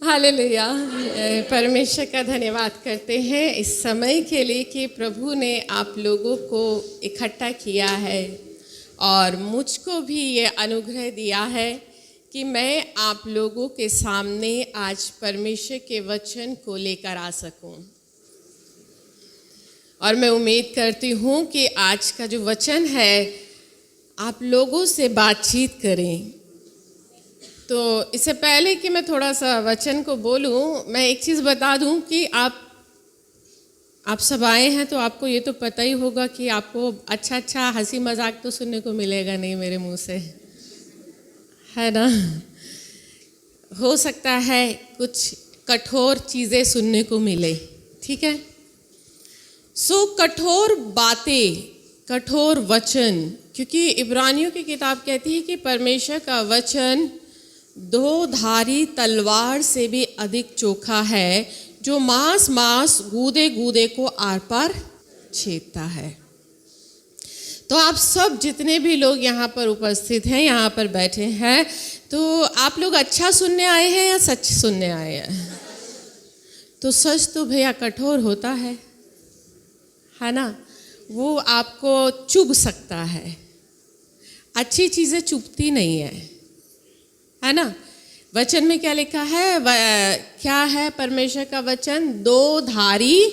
Hallelujah. परमेश्वर का धन्यवाद करते हैं इस समय के लिए कि प्रभु ने आप लोगों को इकट्ठा किया है और मुझको भी ये अनुग्रह दिया है कि मैं आप लोगों के सामने आज परमेश्वर के वचन को लेकर आ सकूं। और मैं उम्मीद करती हूं कि आज का जो वचन है आप लोगों से बातचीत करें। तो इससे पहले कि मैं थोड़ा सा वचन को बोलूं, मैं एक चीज़ बता दूं कि आप सब आए हैं तो आपको ये तो पता ही होगा कि आपको अच्छा हंसी मजाक तो सुनने को मिलेगा नहीं मेरे मुंह से, है ना। हो सकता है कुछ कठोर चीज़ें सुनने को मिले, ठीक है। सो कठोर बातें, कठोर वचन, क्योंकि इब्रानियों की किताब कहती है कि परमेश्वर का वचन दो धारी तलवार से भी अधिक चोखा है, जो मांस गूदे गूदे को आर पार छेदता है। तो आप सब जितने भी लोग यहाँ पर उपस्थित हैं, यहाँ पर बैठे हैं, तो आप लोग अच्छा सुनने आए हैं या सच सुनने आए हैं? तो सच तो भैया कठोर होता है ना। वो आपको चुभ सकता है, अच्छी चीज़ें चुभती नहीं है ना। वचन में क्या लिखा है? क्या है परमेश्वर का वचन? दो धारी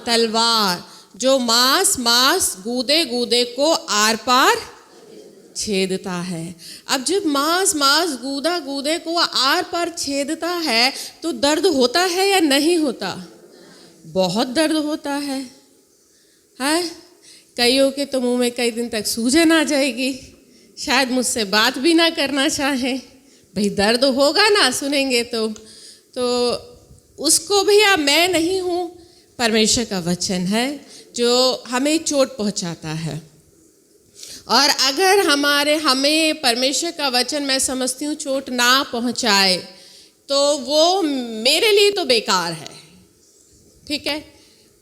तलवार जो मांस गूदे गूदे को आर पार छेदता है। अब जब मांस गूदा गूदे को आर पार छेदता है तो दर्द होता है या नहीं होता? बहुत दर्द होता है। कईयों के तो मुंह में कई दिन तक सूजन आ जाएगी, शायद मुझसे बात भी ना करना चाहे। भाई दर्द होगा ना सुनेंगे तो उसको भैया मैं नहीं हूँ, परमेश्वर का वचन है जो हमें चोट पहुँचाता है। और अगर हमें परमेश्वर का वचन, मैं समझती हूँ, चोट ना पहुँचाए तो वो मेरे लिए तो बेकार है, ठीक है।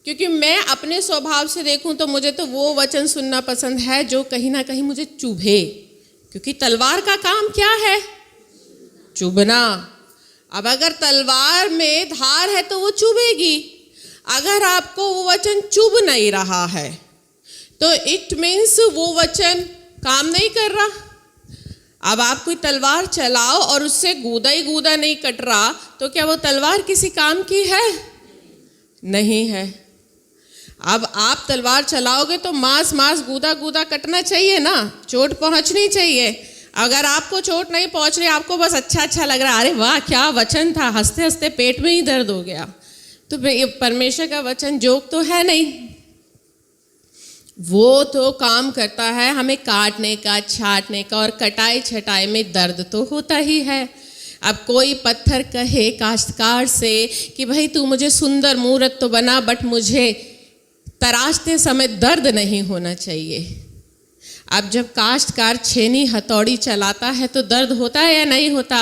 क्योंकि मैं अपने स्वभाव से देखूं तो मुझे तो वो वचन सुनना पसंद है जो कहीं ना कहीं मुझे चुभे, क्योंकि तलवार का काम क्या है? चुभना। अब अगर तलवार में धार है तो वो चुभेगी। अगर आपको वो वचन चुभ नहीं रहा है तो इट मीन्स वो वचन काम नहीं कर रहा। अब आप कोई तलवार चलाओ और उससे गूदा ही गूदा नहीं कट रहा तो क्या वो तलवार किसी काम की है? नहीं है। अब आप तलवार चलाओगे तो मांस गूदा गूदा कटना चाहिए ना, चोट पहुंचनी चाहिए। अगर आपको चोट नहीं पहुंच रही, आपको बस अच्छा लग रहा, अरे वाह क्या वचन था, हंसते हंसते पेट में ही दर्द हो गया, तो परमेश्वर का वचन जोक तो है नहीं। वो तो काम करता है हमें काटने का, छाटने का, और कटाई छटाई में दर्द तो होता ही है। अब कोई पत्थर कहे काश्तकार से कि भाई तू मुझे सुंदर मूर्त तो बना, बट मुझे तराशते समय दर्द नहीं होना चाहिए। अब जब काश्तकार छेनी हथौड़ी चलाता है तो दर्द होता है या नहीं होता?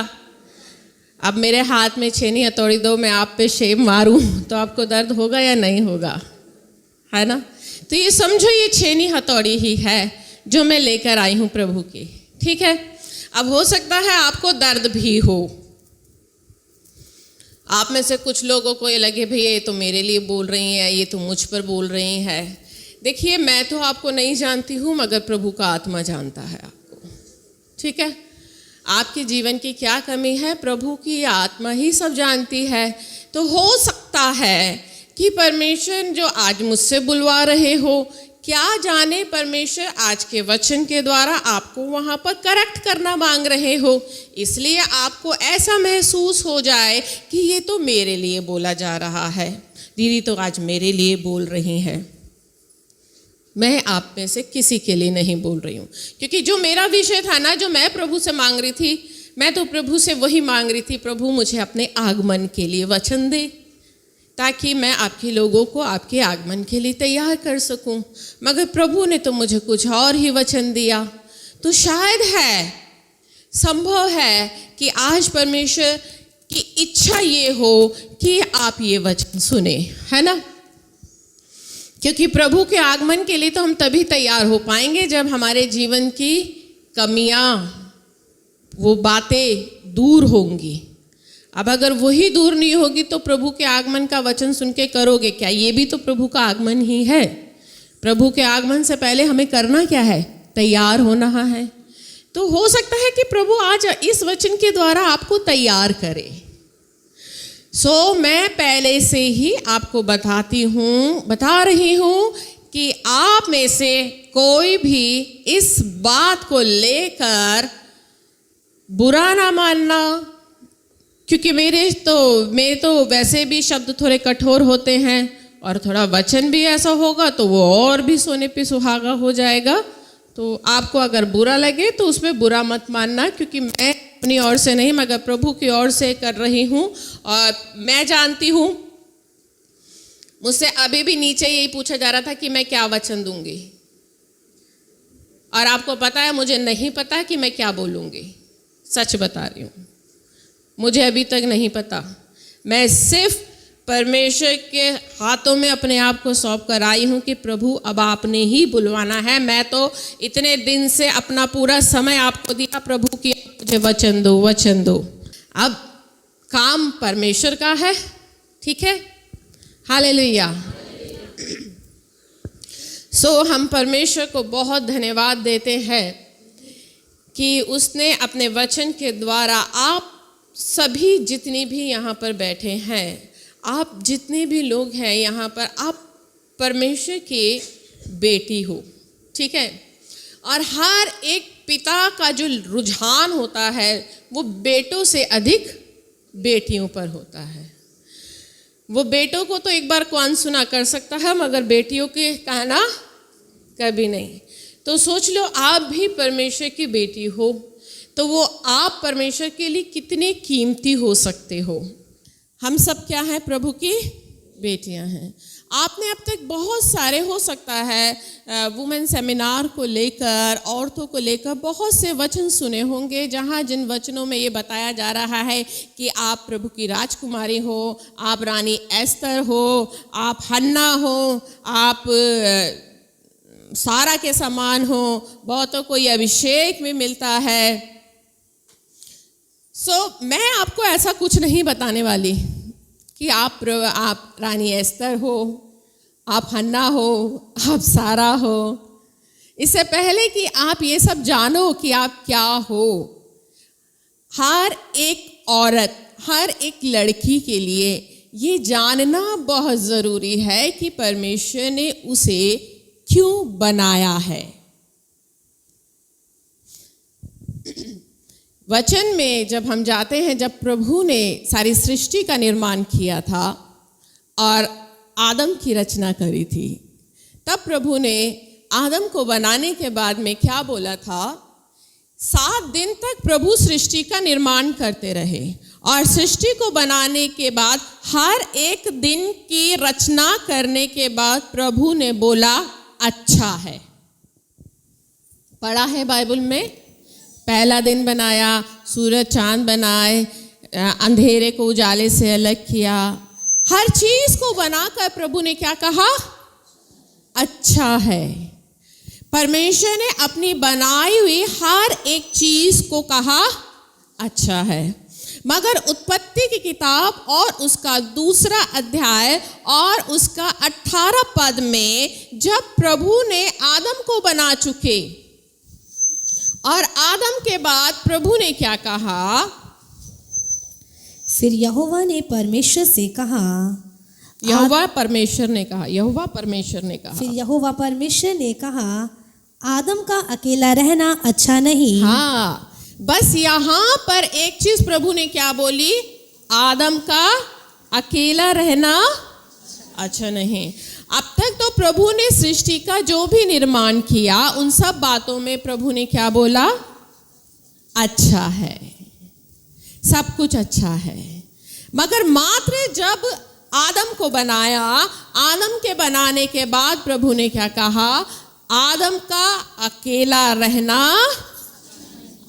अब मेरे हाथ में छेनी हथौड़ी दो, मैं आप पे शेप मारूं तो आपको दर्द होगा या नहीं होगा? है ना। तो ये समझो ये छेनी हथौड़ी ही है जो मैं लेकर आई हूं प्रभु की, ठीक है। अब हो सकता है आपको दर्द भी हो। आप में से कुछ लोगों को ये लगे भैया ये तो मेरे लिए बोल रही हैं, ये तो मुझ पर बोल रही हैं। देखिए मैं तो आपको नहीं जानती हूँ, मगर प्रभु का आत्मा जानता है आपको, ठीक है। आपके जीवन की क्या कमी है प्रभु की आत्मा ही सब जानती है। तो हो सकता है कि परमेश्वर जो आज मुझसे बुलवा रहे हो, क्या जाने परमेश्वर आज के वचन के द्वारा आपको वहाँ पर करेक्ट करना मांग रहे हो, इसलिए आपको ऐसा महसूस हो जाए कि ये तो मेरे लिए बोला जा रहा है, दीदी तो आज मेरे लिए बोल रही हैं। मैं आप में से किसी के लिए नहीं बोल रही हूँ, क्योंकि जो मेरा विषय था ना, जो मैं प्रभु से मांग रही थी, मैं तो प्रभु से वही मांग रही थी, प्रभु मुझे अपने आगमन के लिए वचन दे, ताकि मैं आपके लोगों को आपके आगमन के लिए तैयार कर सकूं। मगर प्रभु ने तो मुझे कुछ और ही वचन दिया। तो शायद है, संभव है कि आज परमेश्वर की इच्छा ये हो कि आप ये वचन सुने, है ना। क्योंकि प्रभु के आगमन के लिए तो हम तभी तैयार हो पाएंगे जब हमारे जीवन की कमियां, वो बातें दूर होंगी। अब अगर वही दूर नहीं होगी तो प्रभु के आगमन का वचन सुन के करोगे क्या? ये भी तो प्रभु का आगमन ही है। प्रभु के आगमन से पहले हमें करना क्या है? तैयार होना है। तो हो सकता है कि प्रभु आज इस वचन के द्वारा आपको तैयार करे। मैं पहले से ही आपको बता रही हूँ कि आप में से कोई भी इस बात को लेकर बुरा ना मानना, क्योंकि मेरे तो वैसे भी शब्द थोड़े कठोर होते हैं और थोड़ा वचन भी ऐसा होगा तो वो और भी सोने पे सुहागा हो जाएगा। तो आपको अगर बुरा लगे तो उसमें बुरा मत मानना, क्योंकि मैं अपनी ओर से नहीं मगर प्रभु की ओर से कर रही हूँ। और मैं जानती हूँ, मुझसे अभी भी नीचे यही पूछा जा रहा था कि मैं क्या वचन दूंगी, और आपको पता है मुझे नहीं पता कि मैं क्या बोलूँगी। सच बता रही हूँ, मुझे अभी तक नहीं पता। मैं सिर्फ परमेश्वर के हाथों में अपने आप को सौंप कर आई हूँ कि प्रभु अब आपने ही बुलवाना है। मैं तो इतने दिन से अपना पूरा समय आपको दिया प्रभु की, मुझे वचन दो। अब काम परमेश्वर का है, ठीक है? हालेलुया। हम परमेश्वर को बहुत धन्यवाद देते हैं कि उसने अपने वचन के द्वारा आप सभी जितनी भी यहाँ पर बैठे हैं, आप जितने भी लोग हैं यहाँ पर, आप परमेश्वर की बेटी हो, ठीक है? और हर एक पिता का जो रुझान होता है वो बेटों से अधिक बेटियों पर होता है। वो बेटों को तो एक बार कौन सुना कर सकता है, मगर बेटियों के कहना कभी नहीं। तो सोच लो, आप भी परमेश्वर की बेटी हो तो वो आप परमेश्वर के लिए कितने कीमती हो सकते हो। हम सब क्या हैं? प्रभु की बेटियां हैं। आपने अब तक बहुत सारे, हो सकता है वुमेन सेमिनार को लेकर, औरतों को लेकर बहुत से वचन सुने होंगे, जहाँ जिन वचनों में ये बताया जा रहा है कि आप प्रभु की राजकुमारी हो, आप रानी एस्तर हो, आप हन्ना हो, आप सारा के समान हो, बहुतों को ये अभिषेक में मिलता है। मैं आपको ऐसा कुछ नहीं बताने वाली कि आप रानी एस्तर हो, आप हन्ना हो, आप सारा हो। इससे पहले कि आप ये सब जानो कि आप क्या हो, हर एक औरत, हर एक लड़की के लिए ये जानना बहुत ज़रूरी है कि परमेश्वर ने उसे क्यों बनाया है। वचन में जब हम जाते हैं, जब प्रभु ने सारी सृष्टि का निर्माण किया था और आदम की रचना करी थी, तब प्रभु ने आदम को बनाने के बाद में क्या बोला था? 7 दिन तक प्रभु सृष्टि का निर्माण करते रहे और सृष्टि को बनाने के बाद हर एक दिन की रचना करने के बाद प्रभु ने बोला अच्छा है। पढ़ा है बाइबल में, पहला दिन बनाया, सूरज चांद बनाए, अंधेरे को उजाले से अलग किया, हर चीज को बनाकर प्रभु ने क्या कहा? अच्छा है। परमेश्वर ने अपनी बनाई हुई हर एक चीज को कहा अच्छा है। मगर उत्पत्ति की किताब और उसका 2 अध्याय और उसका 18 पद में जब प्रभु ने आदम को बना चुके और आदम के बाद प्रभु ने क्या कहा? फिर यहोवा ने परमेश्वर से कहा, यहोवा परमेश्वर ने कहा, फिर यहोवा परमेश्वर ने कहा, आदम का अकेला रहना अच्छा नहीं। हाँ, बस यहाँ पर एक चीज प्रभु ने क्या बोली? आदम का अकेला रहना अच्छा नहीं। अब तक तो प्रभु ने सृष्टि का जो भी निर्माण किया, उन सब बातों में प्रभु ने क्या बोला? अच्छा है, सब कुछ अच्छा है। मगर मात्र जब आदम को बनाया, आदम के बनाने के बाद प्रभु ने क्या कहा? आदम का अकेला रहना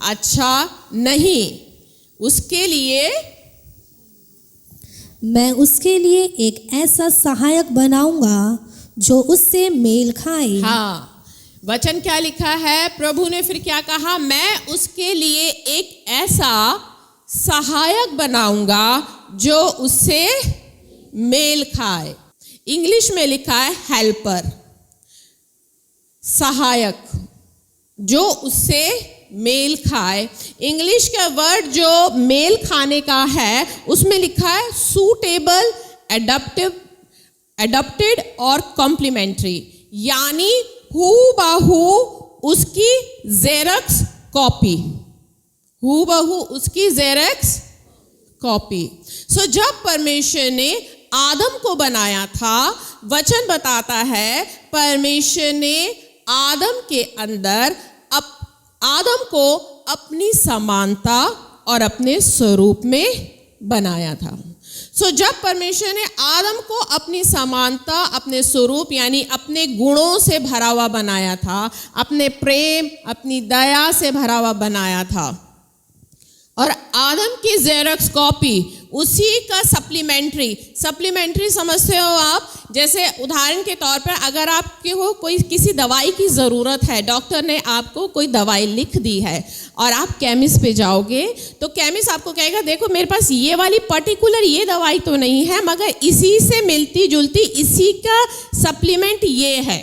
अच्छा नहीं, उसके लिए मैं उसके लिए एक ऐसा सहायक बनाऊंगा जो उससे मेल खाए। हाँ, वचन क्या लिखा है? प्रभु ने फिर क्या कहा? मैं उसके लिए एक ऐसा सहायक बनाऊंगा जो उससे मेल खाए। इंग्लिश में लिखा है हेल्पर, सहायक जो उससे मेल खाए। इंग्लिश का वर्ड जो मेल खाने का है उसमें लिखा है सूटेबल, एडप्टेड और कॉम्प्लीमेंट्री, यानी हूबहू उसकी जेरक्स कॉपी, हूबहू उसकी जेरक्स कॉपी। सो जब परमेश्वर ने आदम को बनाया था, वचन बताता है परमेश्वर ने आदम के अंदर आदम को अपनी समानता और अपने स्वरूप में बनाया था। सो जब परमेश्वर ने आदम को अपनी समानता, अपने स्वरूप यानी अपने गुणों से भरा हुआ बनाया था, अपने प्रेम, अपनी दया से भरा हुआ बनाया था, और आदम की जेरक्स कॉपी उसी का सप्लीमेंट्री समझते हो आप। जैसे उदाहरण के तौर पर अगर आपको कोई किसी दवाई की ज़रूरत है, डॉक्टर ने आपको कोई दवाई लिख दी है और आप केमिस्ट पे जाओगे तो केमिस्ट आपको कहेगा देखो मेरे पास ये वाली पर्टिकुलर ये दवाई तो नहीं है, मगर इसी से मिलती जुलती इसी का सप्लीमेंट ये है,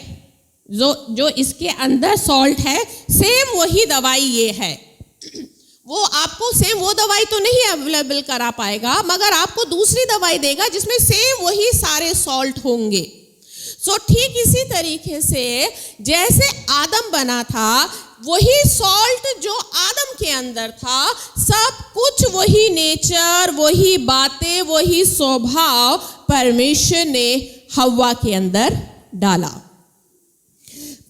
जो इसके अंदर सॉल्ट है, सेम वही दवाई ये है। वो आपको सेम वो दवाई तो नहीं अवेलेबल करा पाएगा, मगर आपको दूसरी दवाई देगा जिसमें सेम वही सारे सॉल्ट होंगे। सो ठीक इसी तरीके से जैसे आदम बना था, वही सॉल्ट जो आदम के अंदर था, सब कुछ वही नेचर, वही बातें, वही स्वभाव परमेश्वर ने हव्वा के अंदर डाला।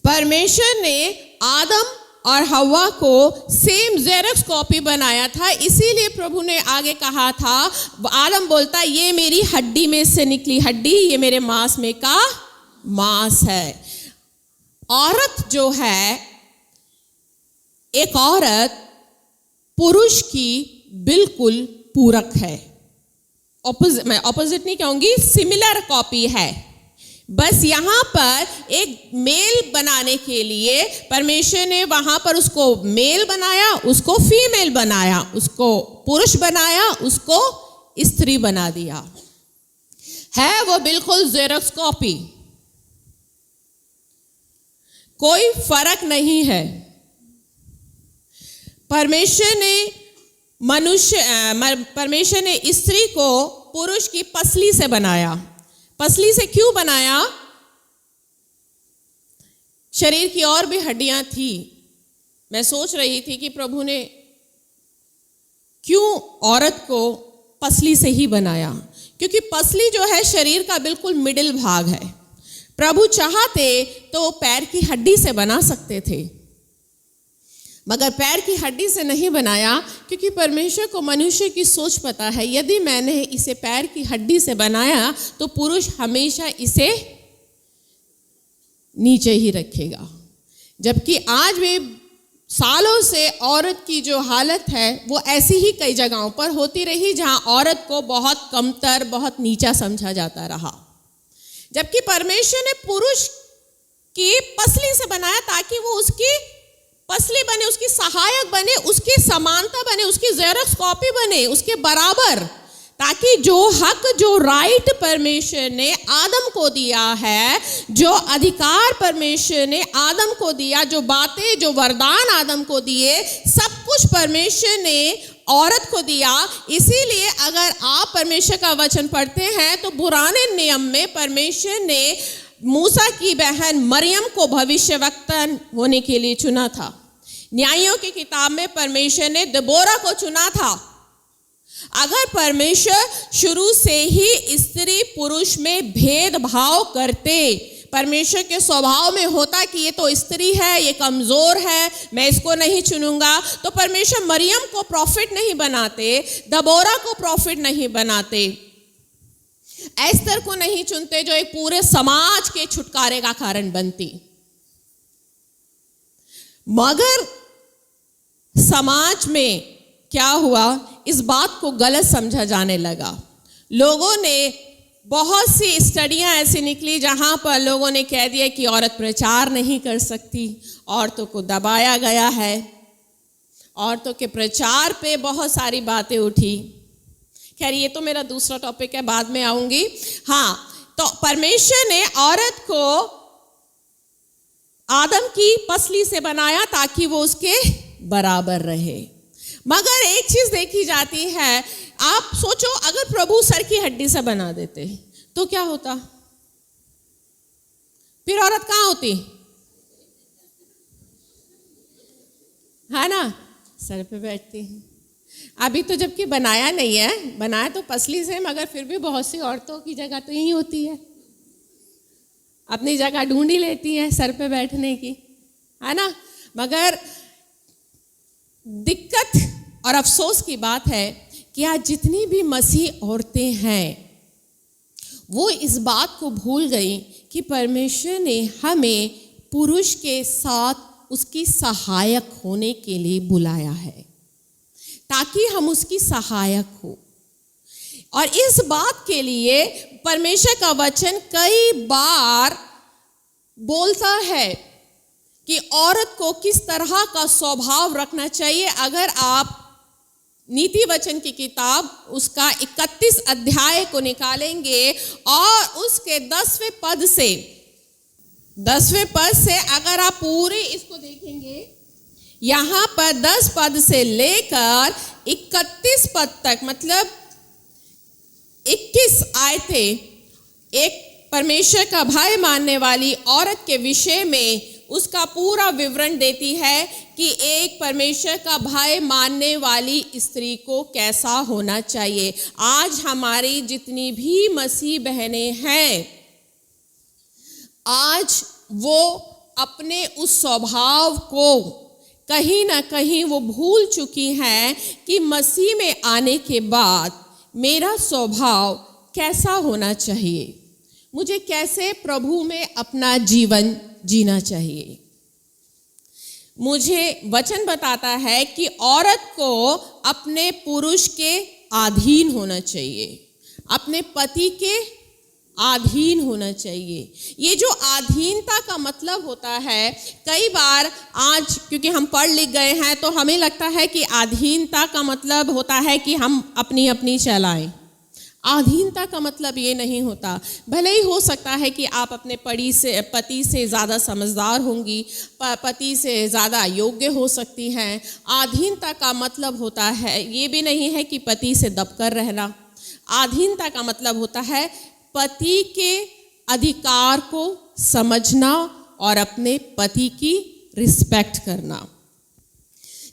परमेश्वर ने आदम और हव्वा को सेम जेरक्स कॉपी बनाया था, इसीलिए प्रभु ने आगे कहा था, आदम बोलता ये मेरी हड्डी में से निकली हड्डी, ये मेरे मांस में का मांस है। औरत जो है, एक औरत पुरुष की बिल्कुल पूरक है, मैं ऑपोजिट नहीं कहूंगी, सिमिलर कॉपी है। बस यहाँ पर एक मेल बनाने के लिए परमेश्वर ने वहाँ पर उसको मेल बनाया, उसको फीमेल बनाया, उसको पुरुष बनाया, उसको स्त्री बना दिया। है वो बिल्कुल जेरक्स कॉपी, कोई फर्क नहीं है। परमेश्वर ने स्त्री को पुरुष की पसली से बनाया। पसली से क्यों बनाया? शरीर की और भी हड्डियां थी। मैं सोच रही थी कि प्रभु ने क्यों औरत को पसली से ही बनाया, क्योंकि पसली जो है शरीर का बिल्कुल मिडिल भाग है। प्रभु चाहते तो पैर की हड्डी से बना सकते थे, मगर पैर की हड्डी से नहीं बनाया, क्योंकि परमेश्वर को मनुष्य की सोच पता है, यदि मैंने इसे पैर की हड्डी से बनाया तो पुरुष हमेशा इसे नीचे ही रखेगा। जबकि आज भी सालों से औरत की जो हालत है वो ऐसी ही कई जगहों पर होती रही, जहां औरत को बहुत कमतर, बहुत नीचा समझा जाता रहा। जबकि परमेश्वर ने पुरुष की पसली से बनाया ताकि वो उसकी पसली बने, उसकी सहायक बने, उसकी समानता बने, उसकी जेरक्स कॉपी बने, उसके बराबर, ताकि जो हक, जो राइट परमेश्वर ने आदम को दिया है, जो अधिकार परमेश्वर ने आदम को दिया, जो बातें, जो वरदान आदम को दिए, सब कुछ परमेश्वर ने औरत को दिया। इसीलिए अगर आप परमेश्वर का वचन पढ़ते हैं तो पुराने नियम में परमेश्वर ने मूसा की बहन मरियम को भविष्यवक्ता होने के लिए चुना था। न्यायों की किताब में परमेश्वर ने दबोरा को चुना था। अगर परमेश्वर शुरू से ही स्त्री पुरुष में भेदभाव करते, परमेश्वर के स्वभाव में होता कि ये तो स्त्री है, ये कमजोर है, मैं इसको नहीं चुनूंगा, तो परमेश्वर मरियम को प्रॉफिट नहीं बनाते, दबोरा को प्रॉफिट नहीं बनाते, एस्तर को नहीं चुनते जो एक पूरे समाज के छुटकारे का कारण बनती। मगर समाज में क्या हुआ, इस बात को गलत समझा जाने लगा। लोगों ने बहुत सी स्टडियां ऐसी निकली जहां पर लोगों ने कह दिया कि औरत प्रचार नहीं कर सकती, औरतों को दबाया गया है, औरतों के प्रचार पे बहुत सारी बातें उठी। खैर ये तो मेरा दूसरा टॉपिक है, बाद में आऊंगी। हाँ, तो परमेश्वर ने औरत को आदम की पसली से बनाया ताकि वो उसके बराबर रहे। मगर एक चीज देखी जाती है, आप सोचो अगर प्रभु सर की हड्डी से बना देते तो क्या होता? फिर औरत कहाँ होती? है ना, सर पे बैठती है। अभी तो जबकि बनाया नहीं है, बनाया तो पसली से, मगर फिर भी बहुत सी औरतों की जगह तो यही होती है, अपनी जगह ढूंढ ही लेती हैं सर पे बैठने की, है ना। मगर दिक्कत और अफसोस की बात है कि आज जितनी भी मसीह औरतें हैं वो इस बात को भूल गई कि परमेश्वर ने हमें पुरुष के साथ उसकी सहायक होने के लिए बुलाया है, ताकि हम उसकी सहायक हो। और इस बात के लिए परमेश्वर का वचन कई बार बोलता है कि औरत को किस तरह का स्वभाव रखना चाहिए। अगर आप नीति वचन की किताब उसका 31 अध्याय को निकालेंगे और उसके 10वें पद से अगर आप पूरे इसको देखेंगे, यहाँ पर 10 पद से लेकर 31 पद तक, मतलब 21 आयतें एक परमेश्वर का भय मानने वाली औरत के विषय में उसका पूरा विवरण देती है कि एक परमेश्वर का भय मानने वाली स्त्री को कैसा होना चाहिए। आज हमारी जितनी भी मसीह बहनें हैं, आज वो अपने उस स्वभाव को कहीं ना कहीं वो भूल चुकी हैं कि मसीह में आने के बाद मेरा स्वभाव कैसा होना चाहिए, मुझे कैसे प्रभु में अपना जीवन जीना चाहिए। मुझे वचन बताता है कि औरत को अपने पुरुष के अधीन होना चाहिए, अपने पति के अधीन होना चाहिए। ये जो अधीनता का मतलब होता है, कई बार आज क्योंकि हम पढ़ लिख गए हैं तो हमें लगता है कि अधीनता का मतलब होता है कि हम अपनी अपनी चलाएं। अधीनता का मतलब ये नहीं होता। भले ही हो सकता है कि आप अपने पति से ज़्यादा समझदार होंगी, पति से ज़्यादा योग्य हो सकती हैं। अधीनता का मतलब होता है, ये भी नहीं है कि पति से दबकर रहना। अधीनता का मतलब होता है पति के अधिकार को समझना और अपने पति की रिस्पेक्ट करना।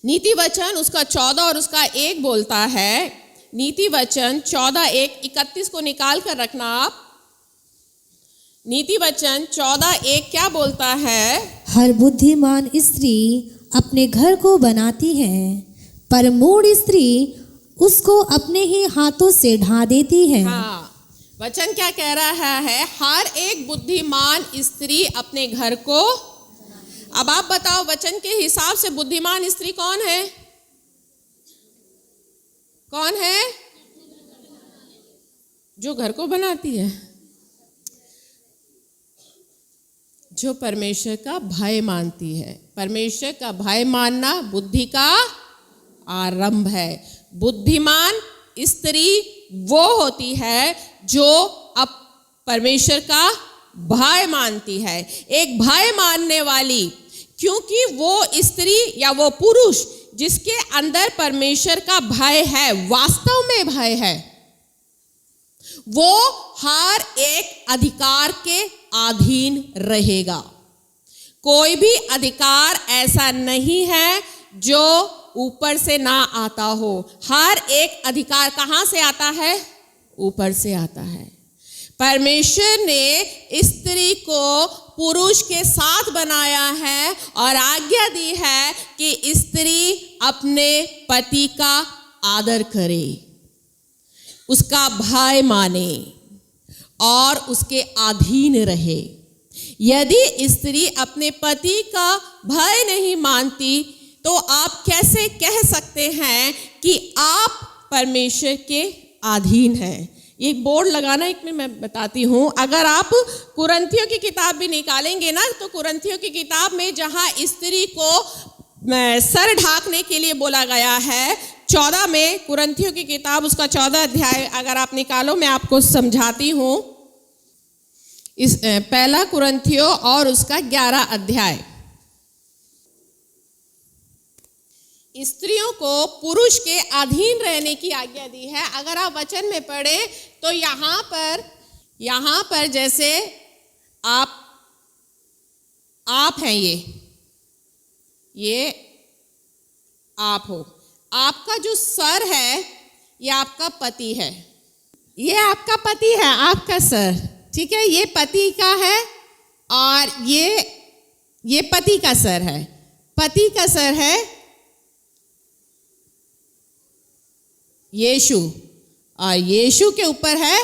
नीति वचन उसका 14 और उसका 1 बोलता है, नीति वचन 14:1-31 को निकाल कर रखना आप। नीति वचन 14:1 क्या बोलता है? हर बुद्धिमान स्त्री अपने घर को बनाती है, पर मूढ़ स्त्री उसको अपने ही हाथों से ढा देती है। हाँ, वचन क्या कह रहा है? हर एक बुद्धिमान स्त्री अपने घर को। अब आप बताओ, वचन के हिसाब से बुद्धिमान स्त्री कौन है? कौन है? जो घर को बनाती है, जो परमेश्वर का भय मानती है। परमेश्वर का भय मानना बुद्धि का आरंभ है। बुद्धिमान स्त्री वो होती है जो अब परमेश्वर का भय मानती है। एक भय मानने वाली, क्योंकि वो स्त्री या वो पुरुष जिसके अंदर परमेश्वर का भय है, वास्तव में भय है, वो हर एक अधिकार के अधीन रहेगा। कोई भी अधिकार ऐसा नहीं है जो ऊपर से ना आता हो। हर एक अधिकार कहाँ से आता है? ऊपर से आता है। परमेश्वर ने स्त्री को पुरुष के साथ बनाया है और आज्ञा दी है कि स्त्री अपने पति का आदर करे, उसका भय माने और उसके अधीन रहे। यदि स्त्री अपने पति का भय नहीं मानती तो आप कैसे कह सकते हैं कि आप परमेश्वर के अधीन हैं? ये बोर्ड लगाना एक में मैं बताती हूँ। अगर आप कुरिन्थियों की किताब भी निकालेंगे ना, तो कुरिन्थियों की किताब में जहाँ स्त्री को सर ढांकने के लिए बोला गया है। 14 में कुरिन्थियों की किताब उसका 14 अध्याय अगर आप निकालो, मैं आपको समझाती हूँ। इस पहला कुरिन्थियों और उसका 11 अध्याय। स्त्रियों को पुरुष के अधीन रहने की आज्ञा दी है। अगर आप वचन में पढ़े तो यहाँ पर जैसे आप हैं, ये आप हो। आपका जो सर है ये आपका पति है, ये आपका पति है, आपका सर, ठीक है। ये पति का है और ये पति का सर है। पति का सर है यीशु और यीशु के ऊपर है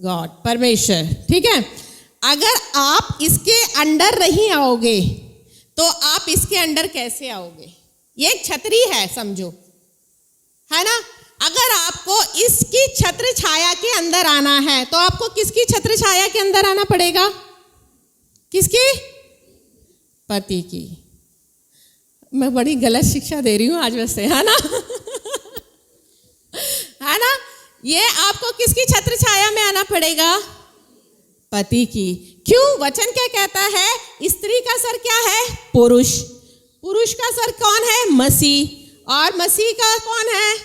गॉड, परमेश्वर, ठीक है। अगर आप इसके अंडर नहीं आओगे तो आप इसके अंडर कैसे आओगे? ये एक छतरी है, समझो, है ना। अगर आपको इसकी छत्र छाया के अंदर आना है तो आपको किसकी छत्र छाया के अंदर आना पड़ेगा? किसकी? पति की। मैं बड़ी गलत शिक्षा दे रही हूं आज वैसे, है ना है ना। ये आपको किसकी छत्र छाया में आना पड़ेगा? पति की। क्यों? वचन क्या कहता है? स्त्री का सर क्या है? पुरुष। पुरुष का सर कौन है? मसीह। और मसीह का कौन है?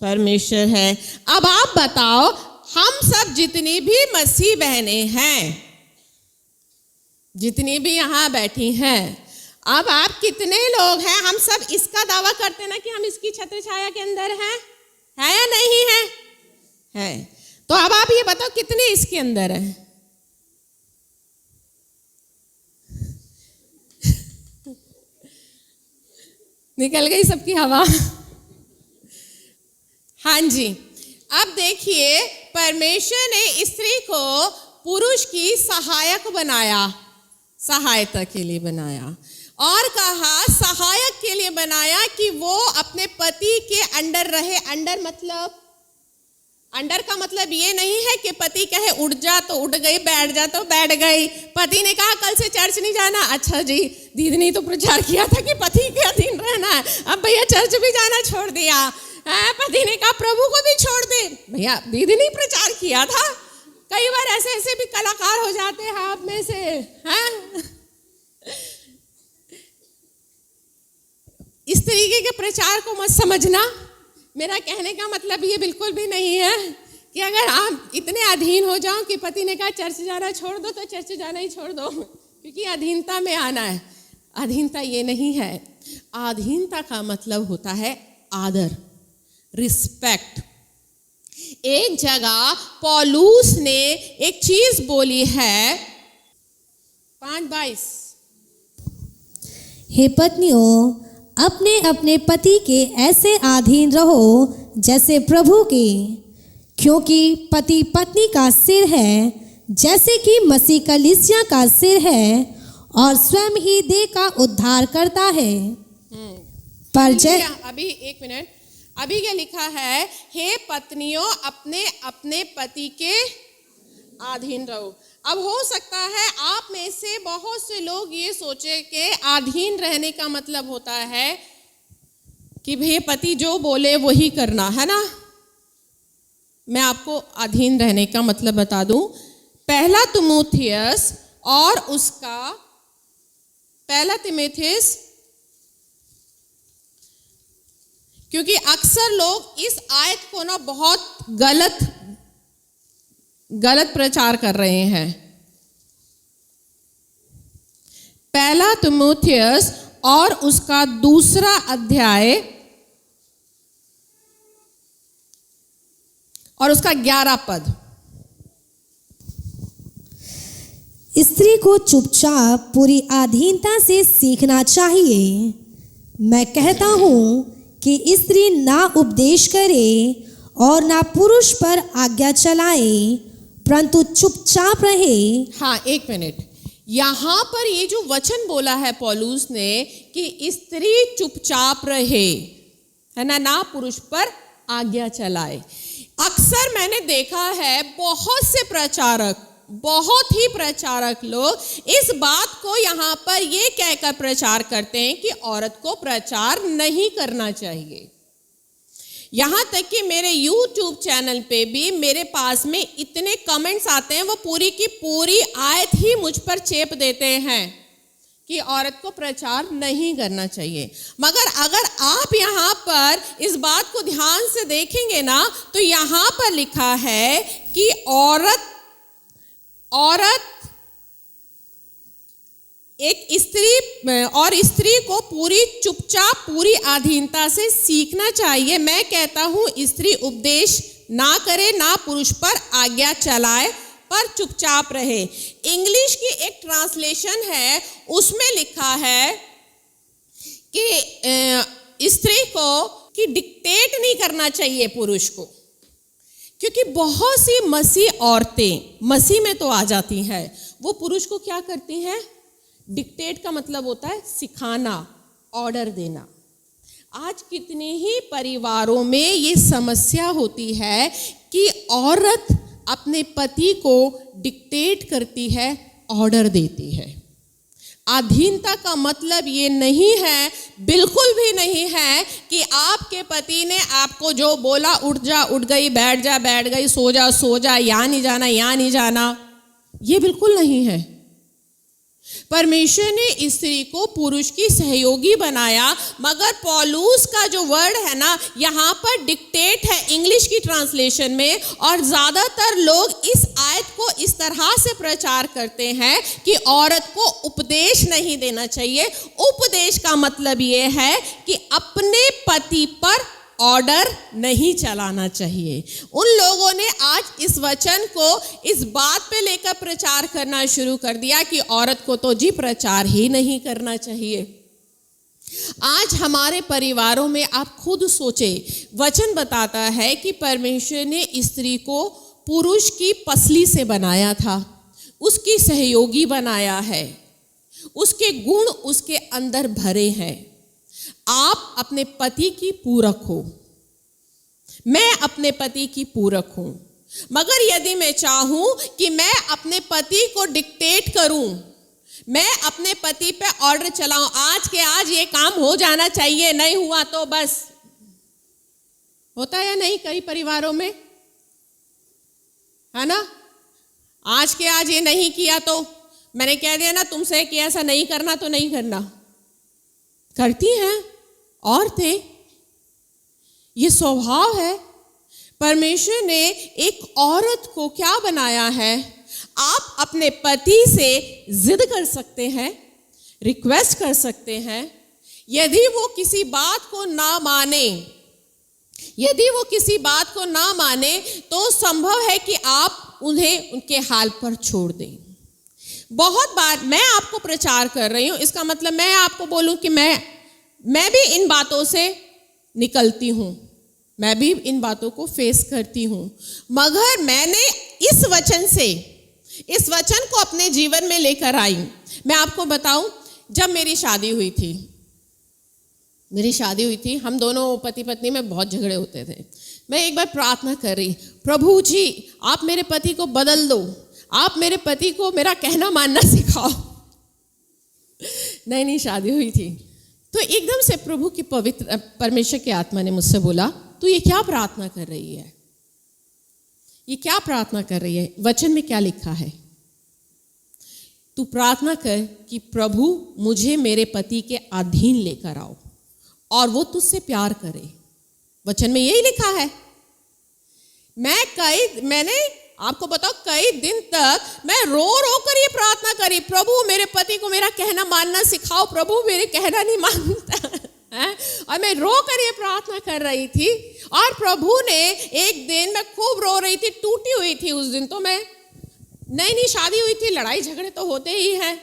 परमेश्वर है। अब आप बताओ, हम सब जितनी भी मसीह बहनें हैं, जितनी भी यहां बैठी हैं, अब आप कितने लोग हैं? हम सब इसका दावा करते ना कि हम इसकी छत्र छाया के अंदर हैं, है या नहीं है? है। तो अब आप ये बताओ कितने इसके अंदर है? निकल गई सबकी हवा। हाँ जी। अब देखिए, परमेश्वर ने स्त्री को पुरुष की सहायक बनाया, सहायता के लिए बनाया, और कहा सहायक के लिए बनाया कि वो अपने पति के अंडर रहे। अंडर मतलब, अंडर का मतलब ये नहीं है कि पति कहे उठ जा तो उठ गई, बैठ जा तो बैठ गई। पति ने कहा कल से चर्च नहीं जाना, अच्छा जी, दीदी ने तो प्रचार किया था कि पति के अधीन रहना है, अब भैया चर्च भी जाना छोड़ दिया। पति ने कहा प्रभु को भी छोड़ दे, भैया दीदी ने प्रचार किया था। कई बार ऐसे ऐसे भी कलाकार हो जाते हैं आप में से, हैं? इस तरीके के प्रचार को मत समझना। मेरा कहने का मतलब ये बिल्कुल भी नहीं है कि अगर आप इतने अधीन हो जाओ कि पति ने कहा चर्च जाना छोड़ दो तो चर्च जाना ही छोड़ दो, क्योंकि अधीनता में आना है। अधीनता ये नहीं है। अधीनता का मतलब होता है आदर, रिस्पेक्ट। एक जगह पौलुस ने एक चीज बोली है, 5:22, हे पत्नियों, अपने अपने पति के ऐसे अधीन रहो जैसे प्रभु के, क्योंकि पति पत्नी का सिर है, जैसे कि मसीह कलीसिया का सिर है और स्वयं ही देह का उद्धार करता है। पर अभी एक मिनट, अभी क्या लिखा है? हे पत्नियों, अपने अपने पति के अधीन रहो। अब हो सकता है आप में से बहुत से लोग ये सोचे कि अधीन रहने का मतलब होता है कि भाई पति जो बोले वही करना, है ना। मैं आपको अधीन रहने का मतलब बता दूं। पहला तीमुथियुस और उसका पहला तीमुथियुस, क्योंकि अक्सर लोग इस आयत को ना बहुत गलत प्रचार कर रहे हैं। पहला तीमुथियुस और उसका 2 अध्याय और उसका 11 पद। स्त्री को चुपचाप पूरी अधीनता से सीखना चाहिए। मैं कहता हूं कि स्त्री ना उपदेश करे और ना पुरुष पर आज्ञा चलाए, परंतु चुपचाप रहे। हाँ, एक मिनट, यहां पर ये जो वचन बोला है पौलुस ने कि स्त्री चुपचाप रहे, है ना पुरुष पर आज्ञा चलाए। अक्सर मैंने देखा है बहुत से प्रचारक, बहुत ही प्रचारक लोग इस बात को यहाँ पर ये कहकर प्रचार करते हैं कि औरत को प्रचार नहीं करना चाहिए। यहाँ तक कि मेरे YouTube चैनल पे भी मेरे पास में इतने कमेंट्स आते हैं, वो पूरी की पूरी आयत ही मुझ पर चेप देते हैं कि औरत को प्रचार नहीं करना चाहिए। मगर अगर आप यहाँ पर इस बात को ध्यान से देखेंगे ना, तो यहाँ पर लिखा है कि औरत एक स्त्री को पूरी चुपचाप पूरी अधीनता से सीखना चाहिए। मैं कहता हूँ स्त्री उपदेश ना करे, ना पुरुष पर आज्ञा चलाए, पर चुपचाप रहे। इंग्लिश की एक ट्रांसलेशन है, उसमें लिखा है कि स्त्री को कि डिक्टेट नहीं करना चाहिए पुरुष को, क्योंकि बहुत सी मसीह औरतें मसीह में तो आ जाती हैं, वो पुरुष को क्या करती हैं? डिक्टेट का मतलब होता है सिखाना, ऑर्डर देना। आज कितने ही परिवारों में ये समस्या होती है कि औरत अपने पति को डिक्टेट करती है, ऑर्डर देती है। अधीनता का मतलब ये नहीं है, बिल्कुल भी नहीं है कि आपके पति ने आपको जो बोला उठ जा उठ गई, बैठ जा बैठ गई, सो जा, यहाँ नहीं जाना यहाँ नहीं जाना, ये बिल्कुल नहीं है। परमेश्वर ने स्त्री को पुरुष की सहयोगी बनाया, मगर पौलुस का जो वर्ड है ना, यहाँ पर डिक्टेट है इंग्लिश की ट्रांसलेशन में, और ज़्यादातर लोग इस आयत को इस तरह से प्रचार करते हैं कि औरत को उपदेश नहीं देना चाहिए। उपदेश का मतलब ये है कि अपने पति पर ऑर्डर नहीं चलाना चाहिए। उन लोगों ने आज इस वचन को इस बात पे लेकर प्रचार करना शुरू कर दिया कि औरत को तो जी प्रचार ही नहीं करना चाहिए। आज हमारे परिवारों में आप खुद सोचे, वचन बताता है कि परमेश्वर ने स्त्री को पुरुष की पसली से बनाया था, उसकी सहयोगी बनाया है, उसके गुण उसके अंदर भरे हैं। आप अपने पति की पूरक हो, मैं अपने पति की पूरक हूं। मगर यदि मैं चाहूं कि मैं अपने पति को डिक्टेट करूं, मैं अपने पति पे ऑर्डर चलाऊं, आज के आज ये काम हो जाना चाहिए, नहीं हुआ तो बस, होता है या नहीं कई परिवारों में, है ना? आज के आज ये नहीं किया तो मैंने कह दिया ना तुमसे कि ऐसा नहीं करना तो नहीं करना, करती हैं औरतें, ये स्वभाव है। परमेश्वर ने एक औरत को क्या बनाया है? आप अपने पति से जिद कर सकते हैं, रिक्वेस्ट कर सकते हैं। यदि वो किसी बात को ना माने, यदि वो किसी बात को ना माने, तो संभव है कि आप उन्हें उनके हाल पर छोड़ दें। बहुत बार मैं आपको प्रचार कर रही हूं, इसका मतलब मैं आपको बोलूं कि मैं भी इन बातों से निकलती हूं, मैं भी इन बातों को फेस करती हूं, मगर मैंने इस वचन को अपने जीवन में लेकर आई। मैं आपको बताऊं, जब मेरी शादी हुई थी, हम दोनों पति पत्नी में बहुत झगड़े होते थे। मैं एक बार प्रार्थना कर रही, प्रभु जी आप मेरे पति को बदल दो, आप मेरे पति को मेरा कहना मानना सिखाओ। नई शादी हुई थी, तो एकदम से प्रभु की पवित्र परमेश्वर की आत्मा ने मुझसे बोला, तू ये क्या प्रार्थना कर रही है? ये क्या प्रार्थना कर रही है? वचन में क्या लिखा है? तू प्रार्थना कर कि प्रभु मुझे मेरे पति के अधीन लेकर आओ और वो तुझसे प्यार करे। वचन में यही लिखा है। मैंने आपको बताओ, कई दिन तक मैं रो कर ये प्रार्थना करी, प्रभु मेरे पति को मेरा कहना मानना सिखाओ, प्रभु मेरे कहना नहीं मानता है। और मैं रो कर ये प्रार्थना कर रही थी, और प्रभु ने एक दिन, मैं खूब रो रही थी, टूटी हुई थी उस दिन, तो मैं नई शादी हुई थी, लड़ाई झगड़े तो होते ही हैं।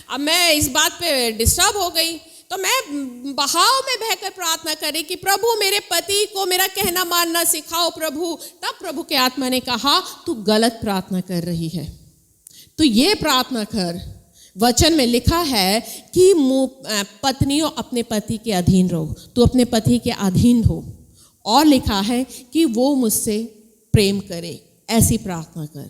अब मैं इस बात पे डिस्टर्ब हो गई, तो मैं बहाव में बहकर प्रार्थना करी कि प्रभु मेरे पति को मेरा कहना मानना सिखाओ प्रभु। तब प्रभु के आत्मा ने कहा, तू गलत प्रार्थना कर रही है, तो ये प्रार्थना कर। वचन में लिखा है कि पत्नियों अपने पति के अधीन रहो, तू अपने पति के अधीन हो, और लिखा है कि वो मुझसे प्रेम करे, ऐसी प्रार्थना कर।